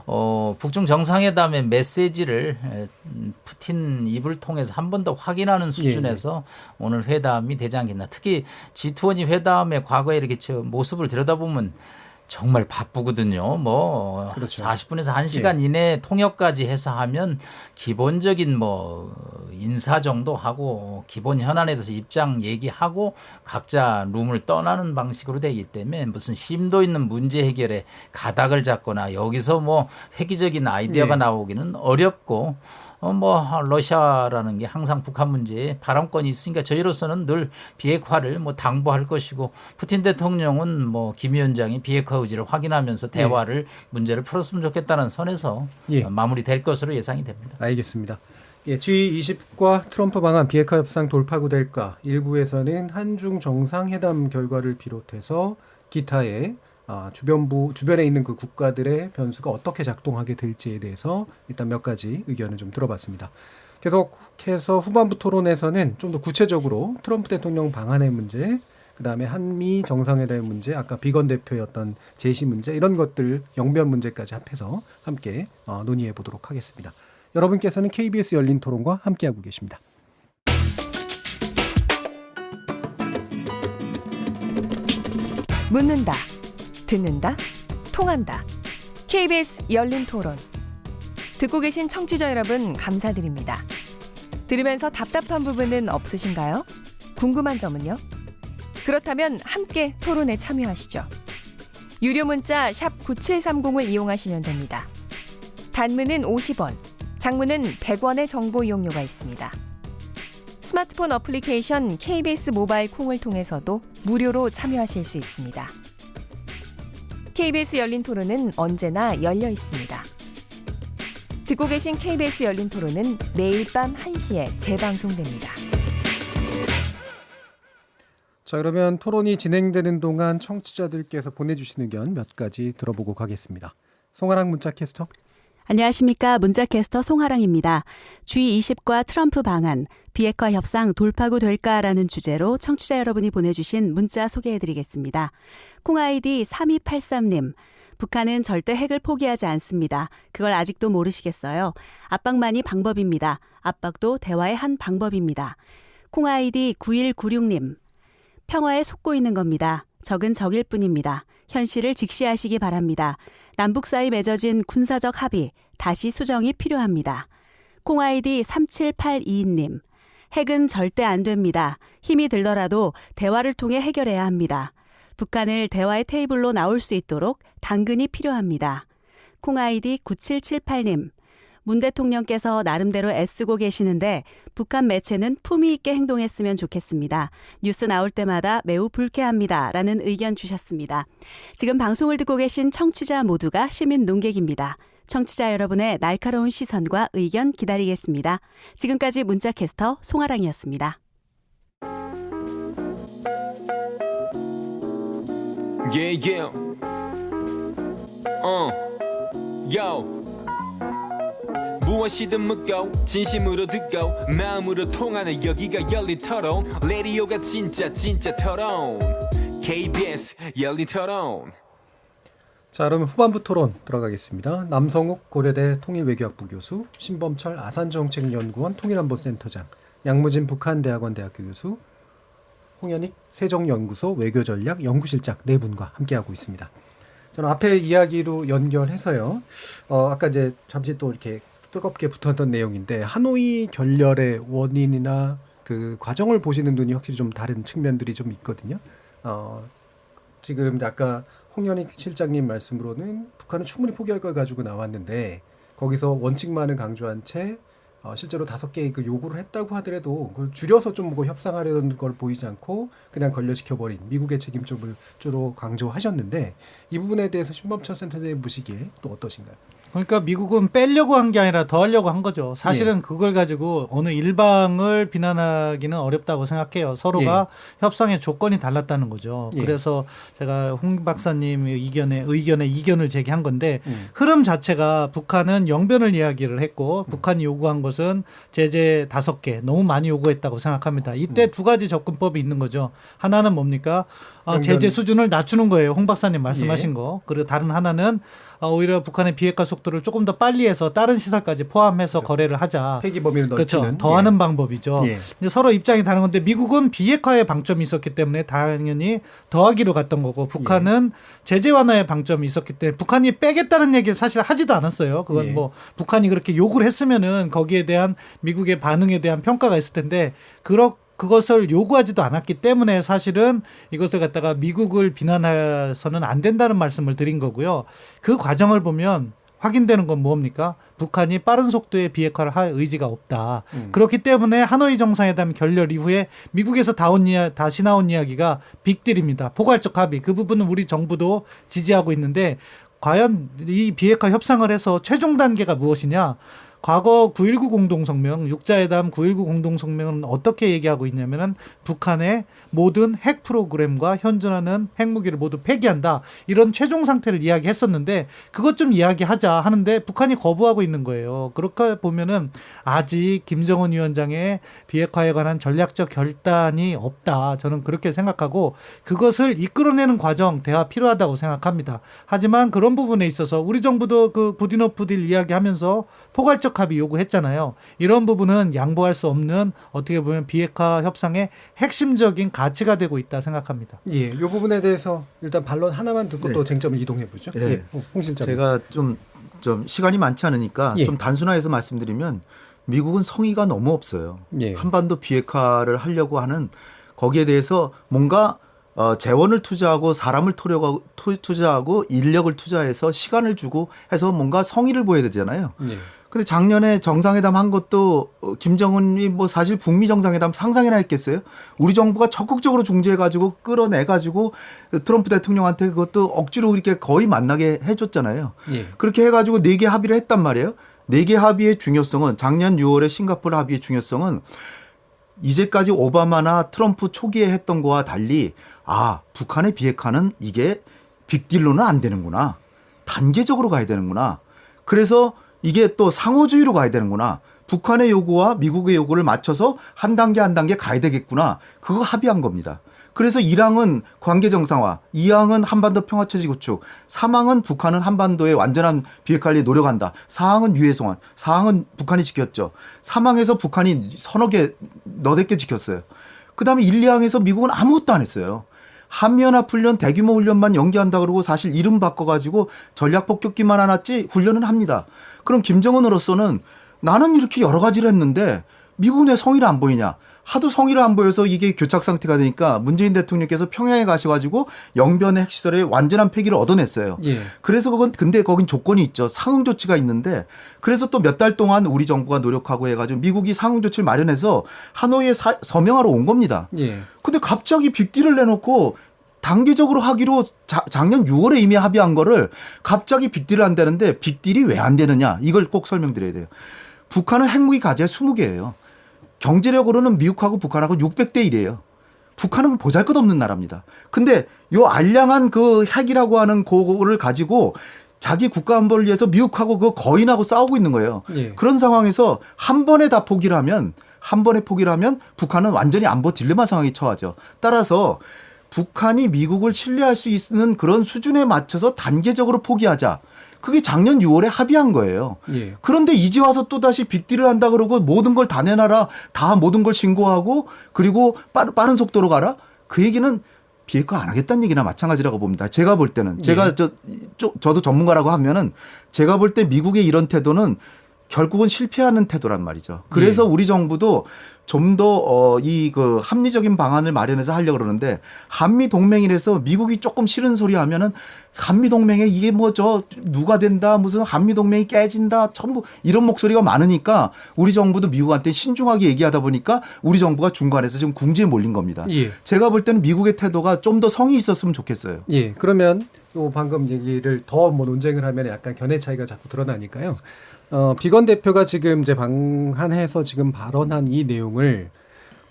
북중 정상회담의 메시지를 푸틴 입을 통해서 한 번 더 확인하는 수준에서 오늘 회담이 되지 않겠나. 특히 G20 회담의 과거에 이렇게 저 모습을 들여다보면 정말 바쁘거든요. 뭐 그렇죠. 40분에서 1시간 이내 통역까지 해서 하면 기본적인 뭐 인사 정도 하고 기본 현안에 대해서 입장 얘기하고 각자 룸을 떠나는 방식으로 되기 때문에 무슨 심도 있는 문제 해결에 가닥을 잡거나 여기서 뭐 획기적인 아이디어가 나오기는 어렵고 뭐 러시아라는 게 항상 북한 문제에 발언권이 있으니까 저희로서는 늘 비핵화를 뭐 당부할 것이고 푸틴 대통령은 뭐 김 위원장이 비핵화 의지를 확인하면서 대화를 문제를 풀었으면 좋겠다는 선에서 마무리될 것으로 예상이 됩니다. 알겠습니다. 예, G20과 트럼프 방한 비핵화 협상 돌파구 될까? 일부에서는 한중 정상회담 결과를 비롯해서 기타의 주변에 있는 그 국가들의 변수가 어떻게 작동하게 될지에 대해서 일단 몇 가지 의견을 좀 들어봤습니다. 계속해서 후반부 토론에서는 좀 더 구체적으로 트럼프 대통령 방한의 문제, 그 다음에 한미 정상회담의 문제, 아까 비건 대표였던 제시 문제 이런 것들 영변 문제까지 합해서 함께 논의해 보도록 하겠습니다. 여러분께서는 KBS 열린 토론과 함께하고 계십니다. 묻는다, 듣는다, 통한다. KBS 열린 토론. 듣고 계신 청취자 여러분 감사드립니다. 들으면서 답답한 부분은 없으신가요? 궁금한 점은요? 그렇다면 함께 토론에 참여하시죠. 유료 문자 샵 9730을 이용하시면 됩니다. 단문은 50원, 장문은 100원의 정보 이용료가 있습니다. 스마트폰 어플리케이션 KBS 모바일 콩을 통해서도 무료로 참여하실 수 있습니다. KBS 열린 토론은 언제나 열려 있습니다. 듣고 계신 KBS 열린 토론은 매일 밤 1시에 재방송됩니다. 자, 그러면 토론이 진행되는 동안 청취자들께서 보내주신 의견 몇 가지 들어보고 가겠습니다. 송하랑 문자캐스터. 안녕하십니까. 문자캐스터 송하랑입니다. G20과 트럼프 방한, 비핵화 협상 돌파구 될까라는 주제로 청취자 여러분이 보내주신 문자 소개해드리겠습니다. 콩아이디 3283님. 북한은 절대 핵을 포기하지 않습니다. 그걸 아직도 모르시겠어요? 압박만이 방법입니다. 압박도 대화의 한 방법입니다. 콩아이디 9196님. 평화에 속고 있는 겁니다. 적은 적일 뿐입니다. 현실을 직시하시기 바랍니다. 남북 사이 맺어진 군사적 합의, 다시 수정이 필요합니다. 콩아이디 3782님. 핵은 절대 안 됩니다. 힘이 들더라도 대화를 통해 해결해야 합니다. 북한을 대화의 테이블로 나올 수 있도록 당근이 필요합니다. 콩아이디 9778님. 문 대통령께서 나름대로 애쓰고 계시는데 북한 매체는 품위 있게 행동했으면 좋겠습니다. 뉴스 나올 때마다 매우 불쾌합니다. 라는 의견 주셨습니다. 지금 방송을 듣고 계신 청취자 모두가 시민 논객입니다. 청취자 여러분의 날카로운 시선과 의견 기다리겠습니다. 지금까지 문자캐스터 송아랑이었습니다. 무엇이든 묻고 진심으로 듣고 마음으로 통하는 여기가 열린 토론 라디오가 진짜 토론 KBS 열린 토론. 자, 그러면 후반부 토론 들어가겠습니다. 남성욱 고려대 통일외교학부 교수, 신범철 아산정책연구원 통일안보센터장, 양무진 북한대학원 대학교 교수, 홍현익 세종연구소 외교전략 연구실장 네 분과 함께하고 있습니다. 저는 앞에 이야기로 연결해서요. 아까 이제 잠시 또 이렇게 뜨겁게 붙었던 내용인데 하노이 결렬의 원인이나 그 과정을 보시는 눈이 확실히 좀 다른 측면들이 좀 있거든요. 지금 아까 홍현익 실장님 말씀으로는 북한은 충분히 포기할 걸 가지고 나왔는데 거기서 원칙만을 강조한 채 실제로 5개의 그 요구를 했다고 하더라도 그걸 줄여서 좀 뭐 협상하려는 걸 보이지 않고 그냥 걸려시켜버린 미국의 책임점을 주로 강조하셨는데 이 부분에 대해서 신범철 센터장님 보시기에 또 어떠신가요? 그러니까 미국은 빼려고 한 게 아니라 더 하려고 한 거죠. 사실은 그걸 가지고 어느 일방을 비난하기는 어렵다고 생각해요. 서로가 협상의 조건이 달랐다는 거죠. 그래서 제가 홍 박사님 의견에 이견을 제기한 건데 흐름 자체가 북한은 영변을 이야기를 했고 북한이 요구한 것은 제재 5개 너무 많이 요구했다고 생각합니다. 이때 두 가지 접근법이 있는 거죠. 하나는 뭡니까? 제재 수준을 낮추는 거예요. 홍 박사님 말씀하신 거. 그리고 다른 하나는 오히려 북한의 비핵화 속도를 조금 더 빨리 해서 다른 시설까지 포함해서 거래를 하자. 폐기 범위를 넓히는. 그렇죠. 더하는 방법이죠. 근데 서로 입장이 다른 건데 미국은 비핵화의 방점이 있었기 때문에 당연히 더하기로 갔던 거고 북한은 제재 완화의 방점이 있었기 때문에 북한이 빼겠다는 얘기를 사실 하지도 않았어요. 그건 뭐 북한이 그렇게 요구를 했으면은 거기에 대한 미국의 반응에 대한 평가가 있을 텐데 그것을 요구하지도 않았기 때문에 사실은 이것을 갖다가 미국을 비난해서는 안 된다는 말씀을 드린 거고요. 그 과정을 보면 확인되는 건 뭡니까? 북한이 빠른 속도의 비핵화를 할 의지가 없다. 그렇기 때문에 하노이 정상회담 결렬 이후에 미국에서 다시 나온 이야기가 빅딜입니다. 포괄적 합의. 그 부분은 우리 정부도 지지하고 있는데 과연 이 비핵화 협상을 해서 최종 단계가 무엇이냐? 과거 9.19 공동성명, 육자회담 9.19 공동성명은 어떻게 얘기하고 있냐면은 북한의 모든 핵 프로그램과 현존하는 핵무기를 모두 폐기한다. 이런 최종 상태를 이야기했었는데 그것 좀 이야기하자 하는데 북한이 거부하고 있는 거예요. 그렇게 보면은 아직 김정은 위원장의 비핵화에 관한 전략적 결단이 없다. 저는 그렇게 생각하고 그것을 이끌어내는 과정, 대화 필요하다고 생각합니다. 하지만 그런 부분에 있어서 우리 정부도 그 굿이너프 딜 이야기하면서 포괄적 합의 요구했잖아요. 이런 부분은 양보할 수 없는 어떻게 보면 비핵화 협상의 핵심적인 가치가 되고 있다 생각합니다. 이 부분에 대해서 일단 반론 하나만 듣고 또 쟁점을 이동해 보죠. 홍 실장. 제가 좀 시간이 많지 않으니까 좀 단순화해서 말씀드리면 미국은 성의가 너무 없어요. 한반도 비핵화를 하려고 하는 거기에 대해서 뭔가 재원을 투자하고 사람을 투자하고 인력을 투자해서 시간을 주고 해서 뭔가 성의를 보여야 되잖아요. 근데 작년에 정상회담 한 것도 김정은이 뭐 사실 북미 정상회담 상상이나 했겠어요? 우리 정부가 적극적으로 중재해가지고 끌어내가지고 트럼프 대통령한테 그것도 억지로 이렇게 거의 만나게 해줬잖아요. 그렇게 해가지고 4개 합의를 했단 말이에요. 4개 합의의 중요성은 작년 6월에 싱가포르 합의의 중요성은 이제까지 오바마나 트럼프 초기에 했던 거와 달리 북한의 비핵화는 이게 빅딜로는 안 되는구나. 단계적으로 가야 되는구나. 그래서 이게 또 상호주의로 가야 되는구나. 북한의 요구와 미국의 요구를 맞춰서 한 단계 한 단계 가야 되겠구나. 그거 합의한 겁니다. 그래서 1항은 관계 정상화, 2항은 한반도 평화체제 구축, 3항은 북한은 한반도의 완전한 비핵화에 노력한다. 4항은 유해 송환, 4항은 북한이 지켰죠. 3항에서 북한이 너댓 개 지켰어요. 그다음에 1, 2항에서 미국은 아무것도 안 했어요. 한미연합훈련 대규모 훈련만 연기한다 그러고 사실 이름 바꿔가지고 전략폭격기만 해놨지 훈련은 합니다. 그럼 김정은으로서는 나는 이렇게 여러 가지를 했는데 미국은 왜 성의를 안 보이냐. 하도 성의를 안 보여서 이게 교착 상태가 되니까 문재인 대통령께서 평양에 가셔가지고 영변의 핵시설의 완전한 폐기를 얻어냈어요. 예. 그래서 근데 거긴 조건이 있죠. 상응 조치가 있는데 그래서 또 몇 달 동안 우리 정부가 노력하고 해가지고 미국이 상응 조치를 마련해서 하노이에 서명하러 온 겁니다. 예. 근데 갑자기 빅딜을 내놓고 단계적으로 하기로 작년 6월에 이미 합의한 거를 갑자기 빅딜을 한다는데 빅딜이 왜 안 되느냐. 이걸 꼭 설명드려야 돼요. 북한은 핵무기 가지가 20개예요. 경제력으로는 미국하고 북한하고 600대 1이에요. 북한은 보잘것없는 나라입니다. 근데 요 알량한 그 핵이라고 하는 그거를 가지고 자기 국가 안보를 위해서 미국하고 그 거인하고 싸우고 있는 거예요. 예. 그런 상황에서 한 번에 다 포기를 하면 북한은 완전히 안보 딜레마 상황에 처하죠. 따라서 북한이 미국을 신뢰할 수 있는 그런 수준에 맞춰서 단계적으로 포기하자. 그게 작년 6월에 합의한 거예요. 예. 그런데 이제 와서 또다시 빅딜을 한다 그러고 모든 걸 다 내놔라. 다 모든 걸 신고하고 그리고 빠른 속도로 가라. 그 얘기는 비핵화 안 하겠다는 얘기나 마찬가지라고 봅니다. 제가 볼 때는. 제가 저도 전문가라고 하면은 제가 볼 때 미국의 이런 태도는 결국은 실패하는 태도란 말이죠. 그래서 우리 정부도 좀 더 그 합리적인 방안을 마련해서 하려고 그러는데 한미 동맹이라서 미국이 조금 싫은 소리 하면은 한미 동맹에 이게 뭐 누가 된다 무슨 한미 동맹이 깨진다 전부 이런 목소리가 많으니까 우리 정부도 미국한테 신중하게 얘기하다 보니까 우리 정부가 중간에서 지금 궁지에 몰린 겁니다. 예. 제가 볼 때는 미국의 태도가 좀 더 성의 있었으면 좋겠어요. 예. 그러면 요 방금 얘기를 더 뭐 논쟁을 하면 약간 견해 차이가 자꾸 드러나니까요. 비건 대표가 지금 이제 방한해서 지금 발언한 이 내용을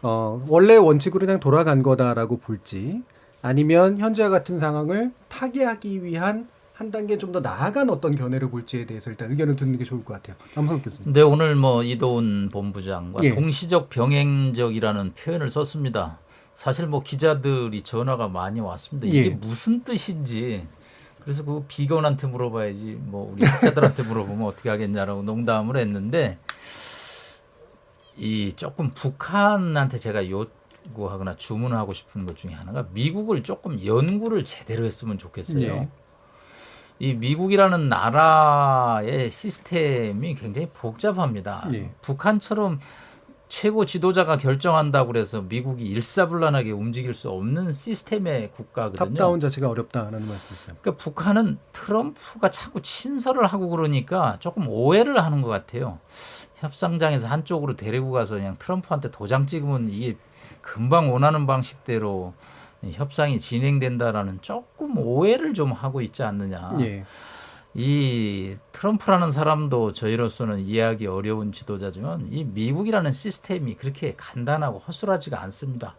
원래 원칙으로 그냥 돌아간 거다라고 볼지 아니면 현재와 같은 상황을 타개하기 위한 한 단계 좀 더 나아간 어떤 견해를 볼지에 대해서 일단 의견을 듣는 게 좋을 것 같아요. 남성 교수님. 네, 오늘 뭐 이도훈 본부장과 예. 동시적 병행적이라는 표현을 썼습니다. 사실 뭐 기자들이 전화가 많이 왔습니다. 이게 예. 무슨 뜻인지. 그래서 그 비건한테 물어봐야지 뭐 우리 학자들한테 물어보면 어떻게 하겠냐라고 농담을 했는데 이 조금 북한한테 제가 요구하거나 주문하고 싶은 것 중에 하나가 미국을 조금 연구를 제대로 했으면 좋겠어요. 예. 이 미국이라는 나라의 시스템이 굉장히 복잡합니다. 예. 북한처럼 최고 지도자가 결정한다고 그래서 미국이 일사불란하게 움직일 수 없는 시스템의 국가거든요. 탑다운 자체가 어렵다라는 말씀이세요. 그러니까 북한은 트럼프가 자꾸 친서를 하고 그러니까 조금 오해를 하는 것 같아요. 협상장에서 한쪽으로 데리고 가서 그냥 트럼프한테 도장 찍으면 이게 금방 원하는 방식대로 협상이 진행된다라는 조금 오해를 좀 하고 있지 않느냐. 예. 이 트럼프라는 사람도 저희로서는 이해하기 어려운 지도자지만 이 미국이라는 시스템이 그렇게 간단하고 허술하지가 않습니다.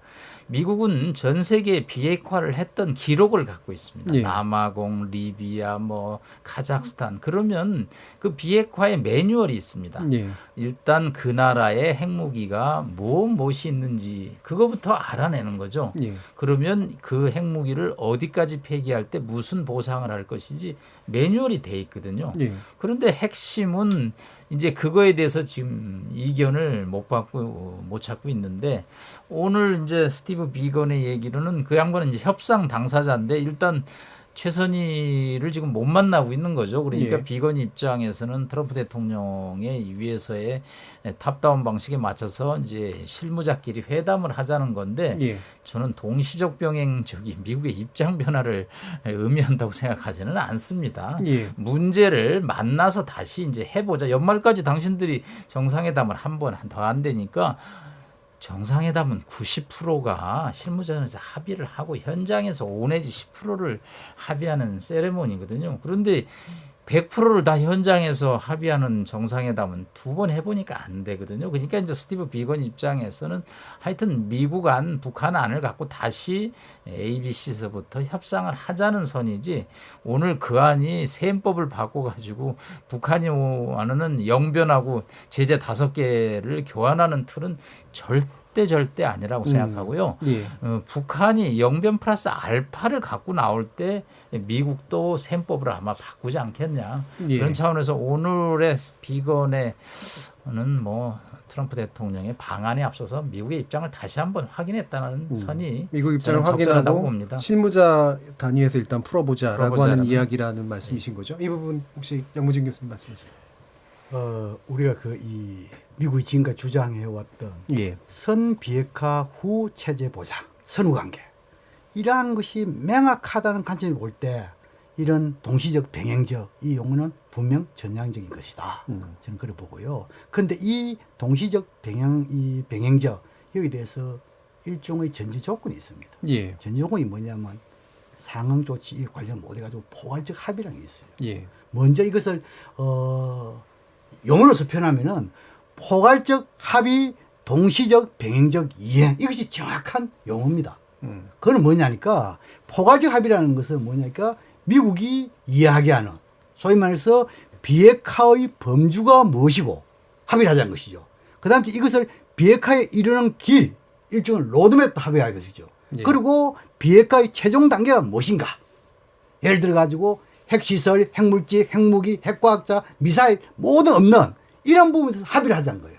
미국은 전 세계에 비핵화를 했던 기록을 갖고 있습니다. 예. 남아공, 리비아, 뭐 카자흐스탄 그러면 그 비핵화의 매뉴얼이 있습니다. 예. 일단 그 나라의 핵무기가 무엇이 있는지 그거부터 알아내는 거죠. 예. 그러면 그 핵무기를 어디까지 폐기할 때 무슨 보상을 할 것인지 매뉴얼이 돼 있거든요. 예. 그런데 핵심은 이제 그거에 대해서 지금 이견을 못 찾고 있는데 오늘 이제 스티브 비건의 얘기로는 그 양반은 이제 협상 당사자인데 일단 최선희를 지금 못 만나고 있는 거죠. 그러니까 예. 비건 입장에서는 트럼프 대통령의 위에서의 탑다운 방식에 맞춰서 이제 실무자끼리 회담을 하자는 건데 예. 저는 동시적 병행적인 미국의 입장 변화를 의미한다고 생각하지는 않습니다. 예. 문제를 만나서 다시 이제 해보자. 연말까지 당신들이 정상회담을 한 번 더 안 되니까 정상회담은 90%가 실무자에서 합의를 하고 현장에서 5 내지 10%를 합의하는 세레모니거든요. 그런데 100%를 다 현장에서 합의하는 정상회담은 2번 해보니까 안 되거든요. 그러니까 이제 스티브 비건 입장에서는 하여튼 미국 안, 북한 안을 갖고 다시 ABC에서부터 협상을 하자는 선이지 오늘 그 안이 셈법을 바꿔가지고 북한이 원하는 영변하고 제재 5개를 교환하는 틀은 절대 아니라고 생각하고요. 예. 북한이 영변 플러스 알파를 갖고 나올 때 미국도 셈법을 아마 바꾸지 않겠냐. 예. 그런 차원에서 오늘의 비건의 뭐 트럼프 대통령의 방안에 앞서서 미국의 입장을 다시 한번 확인했다는 선이 미국 입장을 저는 적절하다고 확인하고 봅니다. 실무자 단위에서 일단 풀어보자라고 하는 풀어보자라는. 이야기라는 말씀이신 거죠. 이 부분 혹시 양무진 교수님 말씀하시죠. 우리가 이 미국이 지금까지 주장해왔던 예. 선 비핵화 후 체제 보장, 선후 관계 이러한 것이 명확하다는 관점을 볼 때 이런 동시적 병행적 이 용어는 분명 전향적인 것이다. 저는 그래 보고요. 그런데 이 동시적 병행적 여기에 대해서 일종의 전제 조건이 있습니다. 예. 전제 조건이 뭐냐면 상응 조치 관련 못 해가지고 포괄적 합의라는 게 있어요. 예. 먼저 이것을 용어로서 표현하면은 포괄적 합의, 동시적 병행적 이행 이것이 정확한 용어입니다. 그건 뭐냐니까 포괄적 합의라는 것은 뭐냐니까 미국이 이해하게 하는 소위 말해서 비핵화의 범주가 무엇이고 합의를 하자는 것이죠. 그 다음에 이것을 비핵화에 이르는 길 일종의 로드맵도 합의할 것이죠. 예. 그리고 비핵화의 최종 단계가 무엇인가. 예를 들어 가지고 핵시설, 핵물질, 핵무기, 핵과학자, 미사일 모두 없는 이런 부분에서 합의를 하자는 거예요.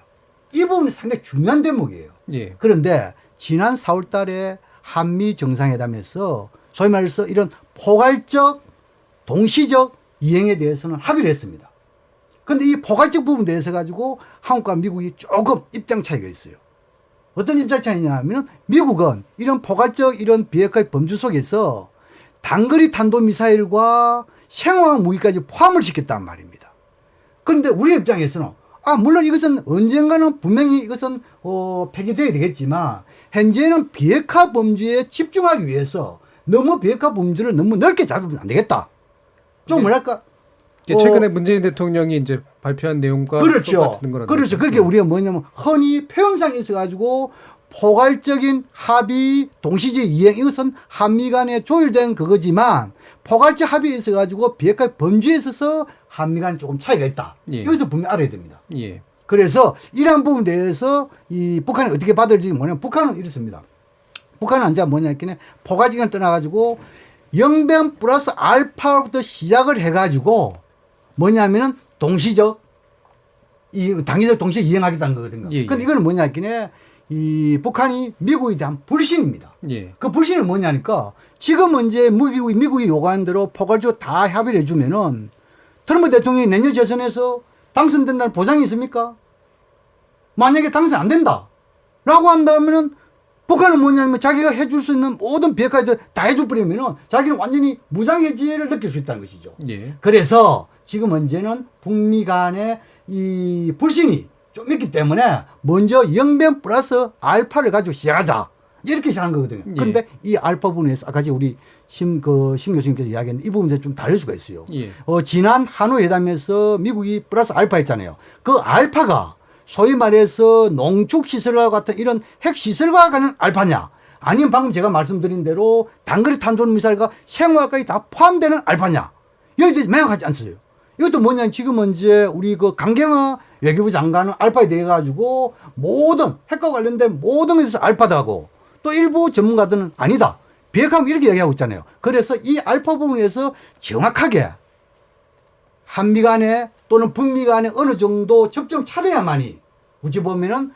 이 부분이 상당히 중요한 대목이에요. 예. 그런데 지난 4월 달에 한미 정상회담에서 소위 말해서 이런 포괄적, 동시적 이행에 대해서는 합의를 했습니다. 그런데 이 포괄적 부분에 대해서 가지고 한국과 미국이 조금 입장 차이가 있어요. 어떤 입장 차이냐 하면 미국은 이런 포괄적 이런 비핵화의 범주 속에서 단거리 탄도미사일과 생화학 무기까지 포함을 시켰단 말입니다. 그런데 우리 입장에서는 물론 이것은 언젠가는 분명히 이것은 폐기되어야 되겠지만 현재는 비핵화 범주에 집중하기 위해서 너무 비핵화 범주를 너무 넓게 잡으면 안 되겠다. 좀 뭐랄까. 최근에 문재인 대통령이 이제 발표한 내용과 그렇죠. 똑같은 거라는 그렇죠. 거죠. 그렇게 우리가 뭐냐면 흔히 표현상에 있어가지고 포괄적인 합의, 동시적 이행 이것은 한미 간에 조율된 그거지만 포괄적 합의에 있어가지고 비핵화 범주에 있어서 한미 간에 조금 차이가 있다. 예. 이것을 분명히 알아야 됩니다. 예. 그래서 이러한 부분에 대해서 이 북한이 어떻게 받아들이지 뭐냐면 북한은 이렇습니다. 북한은 이제 뭐냐 했더니 포괄적인 떠나가지고 영변 플러스 알파부터 시작을 해가지고 뭐냐면은 동시적 단기적 동시에 이행하겠다는 거거든요. 예, 예. 근데 이거는 뭐냐 했더니 이 북한이 미국에 대한 불신입니다. 예. 그 불신은 뭐냐니까 지금 이제 미국이 요구한 대로 포괄적으로 다 합의를 해주면은 트럼프 대통령이 내년 재선에서 당선된다는 보장이 있습니까? 만약에 당선 안 된다. 라고 한다면은 북한은 뭐냐면 자기가 해줄 수 있는 모든 비핵화에 다 해줘버리면은 자기는 완전히 무장해제를 느낄 수 있다는 것이죠. 예. 그래서 지금 현재는 북미 간의 이 불신이 좀 있기 때문에 먼저 영변 플러스 알파를 가지고 시작하자. 이렇게 시작한 거거든요. 예. 그런데 이 알파 부분에서 아까 우리 심 교수님께서 이야기했는데 이 부분에서 좀 다를 수가 있어요. 예. 지난 한우 회담에서 미국이 플러스 알파 했잖아요. 그 알파가 소위 말해서 농축시설과 같은 이런 핵시설과 가는 알파냐 아니면 방금 제가 말씀드린 대로 단거리 탄도미사일과 생화학까지 다 포함되는 알파냐 여기 명확하지 않어요. 이것도 뭐냐면 지금 이제 우리 그 강경화 외교부 장관은 알파에 대해 가지고 모든 핵과 관련된 모든 것에서 알파다고 또 일부 전문가들은 아니다. 비핵화하면 이렇게 얘기하고 있잖아요. 그래서 이 알파 부분에서 정확하게 한미 간에 또는 북미 간에 어느 정도 접점 찾아야만이 우찌 보면은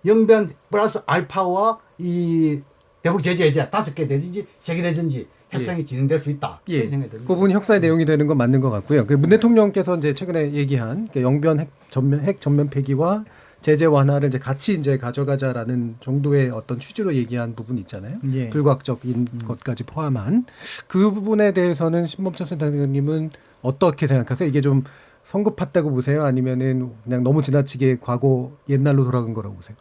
영변 플러스 알파와 이 대북 제재 해제 5개 되든지 3개 되든지 협상이 진행될 수 있다. 예. 생각이 듭니다. 그 부분이 협상의 내용이 되는 건 맞는 것 같고요. 문 대통령께서 이제 최근에 얘기한 영변 핵 전면 폐기와 제재 완화를 이제 같이 이제 가져가자라는 정도의 어떤 취지로 얘기한 부분이 있잖아요. 예. 불과학적인 것까지 포함한 그 부분에 대해서는 신범철 센터장님은 어떻게 생각하세요? 이게 좀 성급했다고 보세요? 아니면은 그냥 너무 지나치게 과거 옛날로 돌아간 거라고 보세요?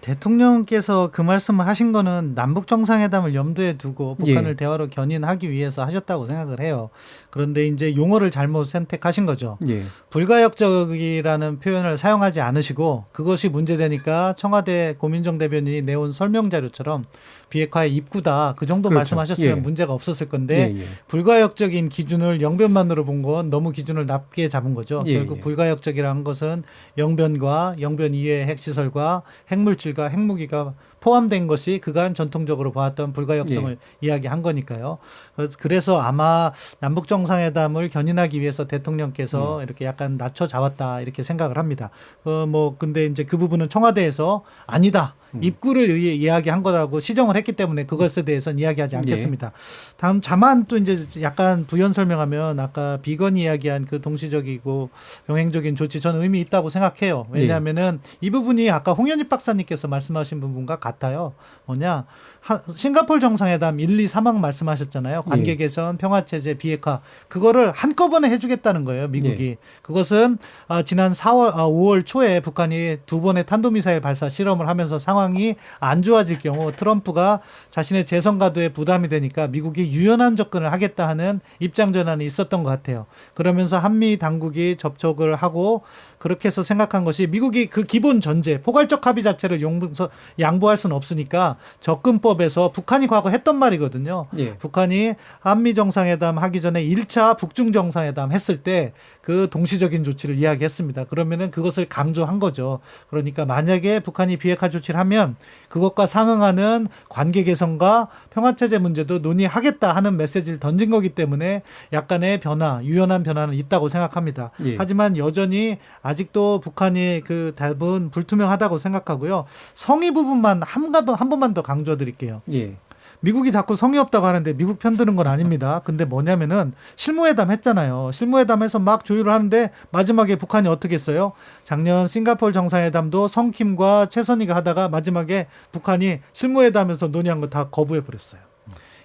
대통령께서 그 말씀을 하신 거는 남북 정상회담을 염두에 두고 북한을 예. 대화로 견인하기 위해서 하셨다고 생각을 해요. 그런데 이제 용어를 잘못 선택하신 거죠. 예. 불가역적이라는 표현을 사용하지 않으시고 그것이 문제되니까 청와대 고민정 대변인이 내온 설명 자료처럼 비핵화의 입구다. 그 정도 그렇죠. 말씀하셨으면 예. 문제가 없었을 건데 예. 불가역적인 기준을 영변만으로 본 건 너무 기준을 낮게 잡은 거죠. 예. 결국 불가역적이라는 것은 영변과 영변 이외의 핵시설과 핵물질과 핵무기가 포함된 것이 그간 전통적으로 봐왔던 불가역성을 이야기한 거니까요. 그래서 아마 남북 정상회담을 견인하기 위해서 대통령께서 이렇게 약간 낮춰 잡았다 이렇게 생각을 합니다. 근데 이제 그 부분은 청와대에서 아니다. 입구를 이야기한 거라고 시정을 했기 때문에 그것에 대해서는 이야기하지 않겠습니다. 다만 또 이제 약간 부연 설명하면 아까 비건이 이야기한 그 동시적이고 병행적인 조치 저는 의미 있다고 생각해요. 왜냐하면은 이 부분이 아까 홍현희 박사님께서 말씀하신 부분과 같아요. 뭐냐 싱가포르 정상회담 1, 2, 3항 말씀하셨잖아요. 관계 개선, 평화체제, 비핵화 그거를 한꺼번에 해주겠다는 거예요. 미국이. 그것은 지난 5월 초에 북한이 2번의 탄도미사일 발사 실험을 하면서 상황이 안 좋아질 경우 트럼프가 자신의 재선 가도에 부담이 되니까 미국이 유연한 접근을 하겠다 하는 입장 전환이 있었던 것 같아요. 그러면서 한미 당국이 접촉을 하고 그렇게 해서 생각한 것이 미국이 그 기본 전제 포괄적 합의 자체를 양보할 수는 없으니까 접근법에서 북한이 과거 했던 말이거든요. 북한이 한미 정상회담 하기 전에 1차 북중 정상회담 했을 때 그 동시적인 조치를 이야기했습니다. 그러면은 그것을 강조한 거죠. 그러니까 만약에 북한이 비핵화 조치를 하면 그것과 상응하는 관계 개선과 평화체제 문제도 논의하겠다 하는 메시지를 던진 거기 때문에 약간의 변화, 유연한 변화는 있다고 생각합니다. 하지만 여전히 아직도 북한이 그 답은 불투명하다고 생각하고요. 성의 부분만 한 번만 더 강조드릴게요. 미국이 자꾸 성의 없다고 하는데 미국 편드는 건 아닙니다. 근데 뭐냐면은 실무회담 했잖아요. 실무회담에서 막 조율을 하는데 마지막에 북한이 어떻게 했어요? 작년 싱가포르 정상회담도 성킴과 최선희가 하다가 마지막에 북한이 실무회담에서 논의한 거 다 거부해버렸어요.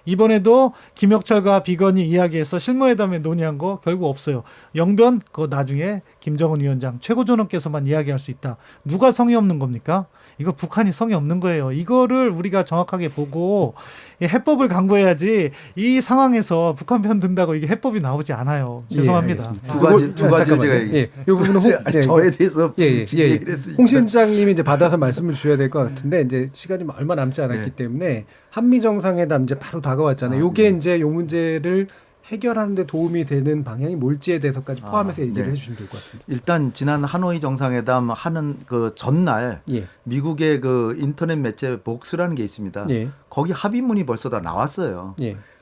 이번에도 김혁철과 비건이 이야기해서 실무회담에 논의한 거 결국 없어요. 영변 그거 나중에 김정은 위원장 최고존엄께서만 이야기할 수 있다. 누가 성의 없는 겁니까? 이거 북한이 성의 없는 거예요. 이거를 우리가 정확하게 보고 해법을 강구해야지 이 상황에서 북한 편 든다고 이게 해법이 나오지 않아요. 죄송합니다. 두 가지 제가 이 부분은 저에 대해서 얘기를 했으니까. 홍 실장님이 이제 받아서 말씀을 주셔야 될 것 같은데 이제 시간이 얼마 남지 않았기 때문에 한미 정상회담 이제 바로 다가왔잖아요. 요게 이제 요 문제를 해결하는 데 도움이 되는 방향이 뭘지에 대해서까지 포함해서 얘기를 해주시면 될 것 같습니다. 일단 지난 하노이 정상회담 하는 그 전날 미국의 그 인터넷 매체 복스라는 게 있습니다. 거기 합의문이 벌써 다 나왔어요.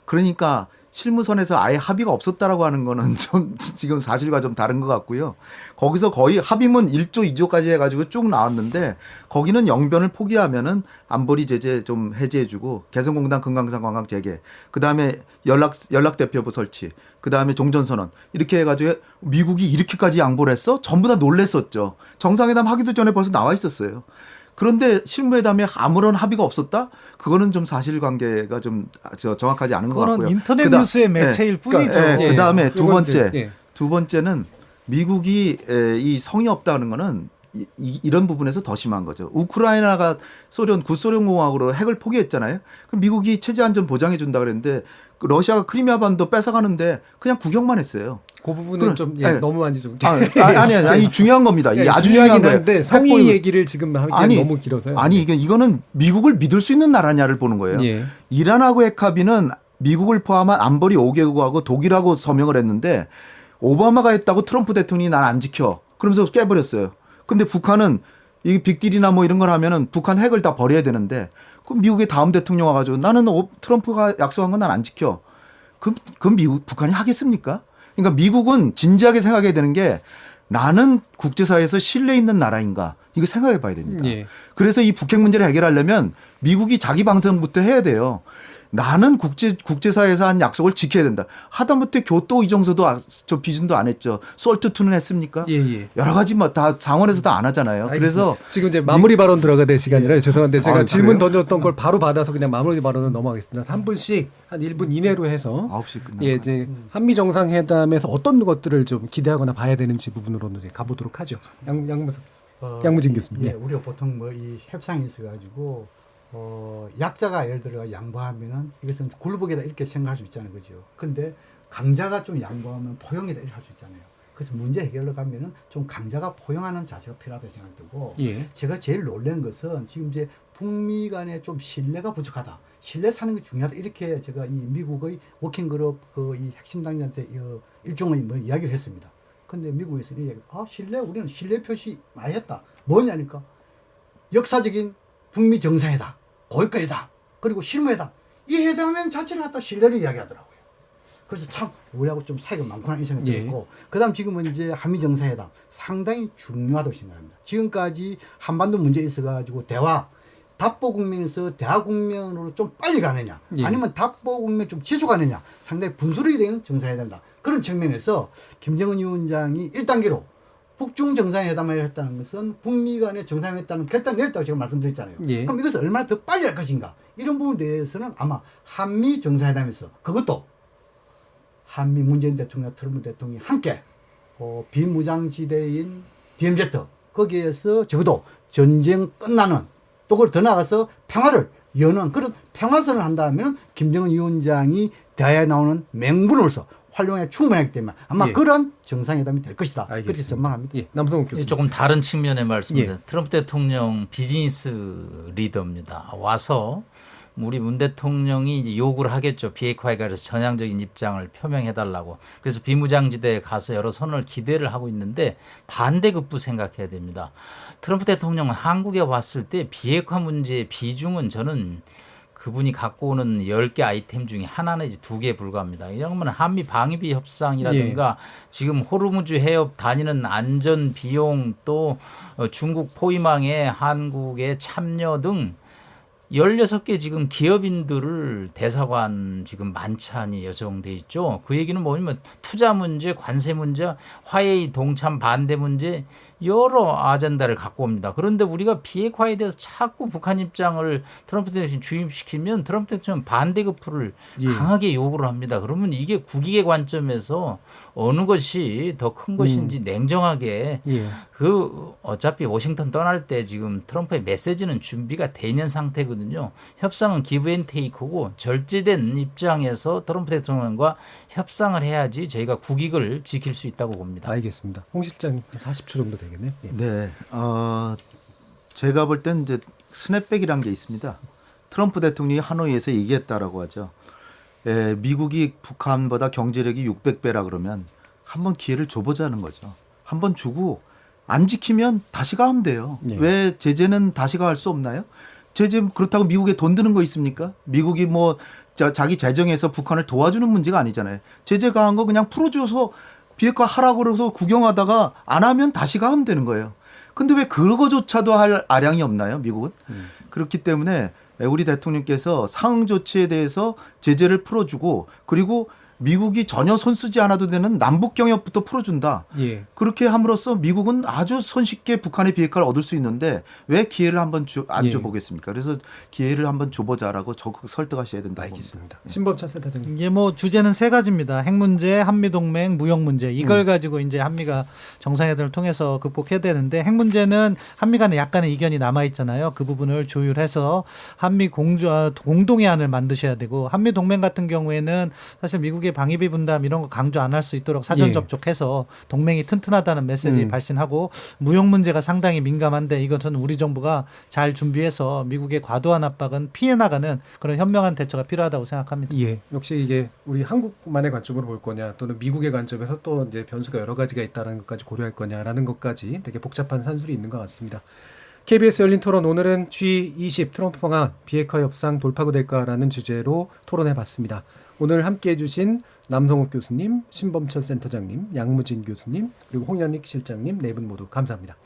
그러니까 실무선에서 아예 합의가 없었다라고 하는 거는 좀 지금 사실과 좀 다른 것 같고요. 거기서 거의 합의문 1조, 2조까지 해가지고 쭉 나왔는데 거기는 영변을 포기하면은 안보리 제재 좀 해제해주고 개성공단 금강산 관광 재개, 그 다음에 연락대표부 설치, 그 다음에 종전선언 이렇게 해가지고 미국이 이렇게까지 양보를 했어? 전부 다 놀랬었죠. 정상회담 하기도 전에 벌써 나와 있었어요. 그런데 실무회담에 아무런 합의가 없었다? 그거는 좀 사실관계가 좀 정확하지 않은 것 같고요. 그건 인터넷 뉴스의 매체일 뿐이죠. 그다음에 두 번째는 미국이 이 성의 없다는 거는 이런 부분에서 더 심한 거죠. 우크라이나가 구소련공화국으로 핵을 포기했잖아요. 그럼 미국이 체제 안전 보장해 준다 그랬는데 러시아가 크리미아 반도 뺏어가는데 그냥 구경만 했어요. 그 부분은 좀 너무 많이 좀 아니 중요한 겁니다. 이게 아주 중요한 건데 성의 얘기를 지금 하기엔 너무 길어서요. 아니 이거는 미국을 믿을 수 있는 나라냐를 보는 거예요. 이란하고 핵합의는 미국을 포함한 안보리 5개국하고 독일하고 서명을 했는데 오바마가 했다고 트럼프 대통령이 난 안 지켜. 그러면서 깨버렸어요. 근데 북한은 이 빅딜이나 뭐 이런 걸 하면은 북한 핵을 다 버려야 되는데 그럼 미국의 다음 대통령 와가지고 나는 트럼프가 약속한 건 난 안 지켜. 그럼 북한이 하겠습니까? 그러니까 미국은 진지하게 생각해야 되는 게 나는 국제사회에서 신뢰 있는 나라인가 이거 생각해 봐야 됩니다. 그래서 이 북핵 문제를 해결하려면 미국이 자기 방송부터 해야 돼요. 나는 국제사회에서 한 약속을 지켜야 된다. 하다못해 교토 이정서도 저 비준도 안 했죠. 솔트2는 했습니까? 여러 가지 뭐 다 장원에서 다 안 하잖아요. 알겠습니다. 그래서 지금 이제 마무리 발언 들어가야 될 시간이라 죄송한데 제가 질문 그래요? 던졌던 걸 바로 받아서 그냥 마무리 발언을 넘어가겠습니다. 3분씩 한 1분 이내로 해서 9시 끝나. 이제 한미 정상회담에서 어떤 것들을 좀 기대하거나 봐야 되는지 부분으로는 이제 가보도록 하죠. 양무진 교수님. 우리가 보통 뭐 이 협상이 있어가지고 약자가 예를 들어 양보하면은 이것은 굴복이다 이렇게 생각할 수 있잖아요, 그죠? 근데 강자가 좀 양보하면 포용이다 이렇게 할 수 있잖아요. 그래서 문제 해결로 가면은 좀 강자가 포용하는 자세가 필요하다고 생각되고, 제가 제일 놀란 것은 지금 이제 북미 간에 좀 신뢰가 부족하다. 신뢰 사는 게 중요하다. 이렇게 제가 이 미국의 워킹그룹 이 핵심 당국자한테 일종의 뭐 이야기를 했습니다. 근데 미국에서 이야기, 신뢰, 우리는 신뢰 표시 많이 했다. 뭐냐니까 역사적인 북미 정상회담. 고위급 회담 그리고 실무회담 이 회담엔 자체를 갖다 신뢰를 이야기하더라고요. 그래서 참 우리하고 좀 사이가 많구나 이 생각이 들었고 그다음 지금은 이제 한미 정상회담 상당히 중요하다고 생각합니다. 지금까지 한반도 문제에 있어가지고 답보 국면에서 대화 국면으로 좀 빨리 가느냐 아니면 답보 국면 좀 지속 가느냐 상당히 분수령이 되는 정상회담이다. 그런 측면에서 김정은 위원장이 1단계로 북중 정상회담을 했다는 것은 북미 간의 정상회담을 결단 내렸다고 제가 말씀드렸잖아요. 그럼 이것을 얼마나 더 빨리 할 것인가 이런 부분에 대해서는 아마 한미 정상회담에서 그것도 한미 문재인 대통령, 트럼프 대통령이 함께 비무장지대인 DMZ 거기에서 적어도 전쟁 끝나는 또 그걸 더 나아가서 평화를 여는 그런 평화선을 한다면 김정은 위원장이 대화에 나오는 맹분으로서 활용에 충분하기 때문에 아마 그런 정상회담이 될 것이다. 그렇게 전망합니다. 남성욱 교수님. 조금 다른 측면의 말씀입니다. 트럼프 대통령 비즈니스 리더입니다. 와서 우리 문 대통령이 이제 요구를 하겠죠. 비핵화에 관해서 전향적인 입장을 표명해달라고. 그래서 비무장지대에 가서 여러 선언을 기대를 하고 있는데 반대급부 생각해야 됩니다. 트럼프 대통령은 한국에 왔을 때 비핵화 문제의 비중은 저는 그분이 갖고 오는 10개 아이템 중에 하나 내지 2개에 불과합니다. 이러면 한미 방위비 협상이라든가 지금 호르무즈 해협 다니는 안전 비용 또 중국 포위망에 한국의 참여 등 16개 지금 기업인들을 대사관 지금 만찬이 예정돼 있죠. 그 얘기는 뭐냐면 투자 문제, 관세 문제, 화해의 동참 반대 문제 여러 아젠다를 갖고 옵니다. 그런데 우리가 비핵화에 대해서 자꾸 북한 입장을 트럼프 대통령이 주입시키면 트럼프 대통령은 반대급부를 강하게 요구를 합니다. 그러면 이게 국익의 관점에서 어느 것이 더 큰 것인지 냉정하게 어차피 워싱턴 떠날 때 지금 트럼프의 메시지는 준비가 돼 있는 상태거든요. 협상은 기브 앤 테이크고 절제된 입장에서 트럼프 대통령과 협상을 해야지 저희가 국익을 지킬 수 있다고 봅니다. 알겠습니다. 홍 실장님 40초 정도 되겠네요. 네. 제가 볼 땐 이제 스냅백이라는 게 있습니다. 트럼프 대통령이 하노이에서 얘기했다라고 하죠. 미국이 북한보다 경제력이 600배라 그러면 한번 기회를 줘보자는 거죠. 한번 주고 안 지키면 다시 가면 돼요. 왜 제재는 다시 가할 수 없나요? 제재 그렇다고 미국에 돈 드는 거 있습니까? 미국이 뭐 자기 재정에서 북한을 도와주는 문제가 아니잖아요. 제재 가한 거 그냥 풀어줘서 비핵화 하라고 그래서 구경하다가 안 하면 다시 가면 되는 거예요. 근데 왜 그거조차도 할 아량이 없나요, 미국은? 그렇기 때문에 우리 대통령께서 상응 조치에 대해서 제재를 풀어주고 그리고 미국이 전혀 손쓰지 않아도 되는 남북 경협부터 풀어준다. 그렇게 함으로써 미국은 아주 손쉽게 북한의 비핵화를 얻을 수 있는데 왜 기회를 한번 안 줘보겠습니까? 그래서 기회를 한번 줘보자라고 적극 설득하셔야 된다고 봅니다. 신범철 센터장님. 이게 뭐 주제는 세 가지입니다. 핵 문제, 한미 동맹, 무역 문제. 이걸 가지고 이제 한미가 정상회담을 통해서 극복해야 되는데 핵 문제는 한미 간에 약간의 이견이 남아 있잖아요. 그 부분을 조율해서 한미 공동의안을 만드셔야 되고 한미 동맹 같은 경우에는 사실 미국이 방위비 분담 이런 거 강조 안 할 수 있도록 사전 접촉해서 동맹이 튼튼하다는 메시지 발신하고 무역 문제가 상당히 민감한데 이것은 우리 정부가 잘 준비해서 미국의 과도한 압박은 피해 나가는 그런 현명한 대처가 필요하다고 생각합니다. 역시 이게 우리 한국만의 관점으로 볼 거냐 또는 미국의 관점에서 또 이제 변수가 여러 가지가 있다는 것까지 고려할 거냐라는 것까지 되게 복잡한 산술이 있는 것 같습니다. KBS 열린 토론 오늘은 G20 트럼프 방안 비핵화 협상 돌파구 될까라는 주제로 토론해봤습니다. 오늘 함께해 주신 남성욱 교수님, 신범철 센터장님, 양무진 교수님, 그리고 홍현익 실장님 네 분 모두 감사합니다.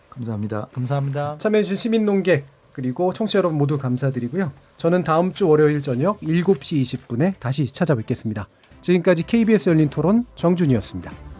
감사합니다. 감사합니다. 참여해 주신 시민 농객 그리고 청취자 여러분 모두 감사드리고요. 저는 다음 주 월요일 저녁 7시 20분에 다시 찾아뵙겠습니다. 지금까지 KBS 열린 토론 정준이었습니다.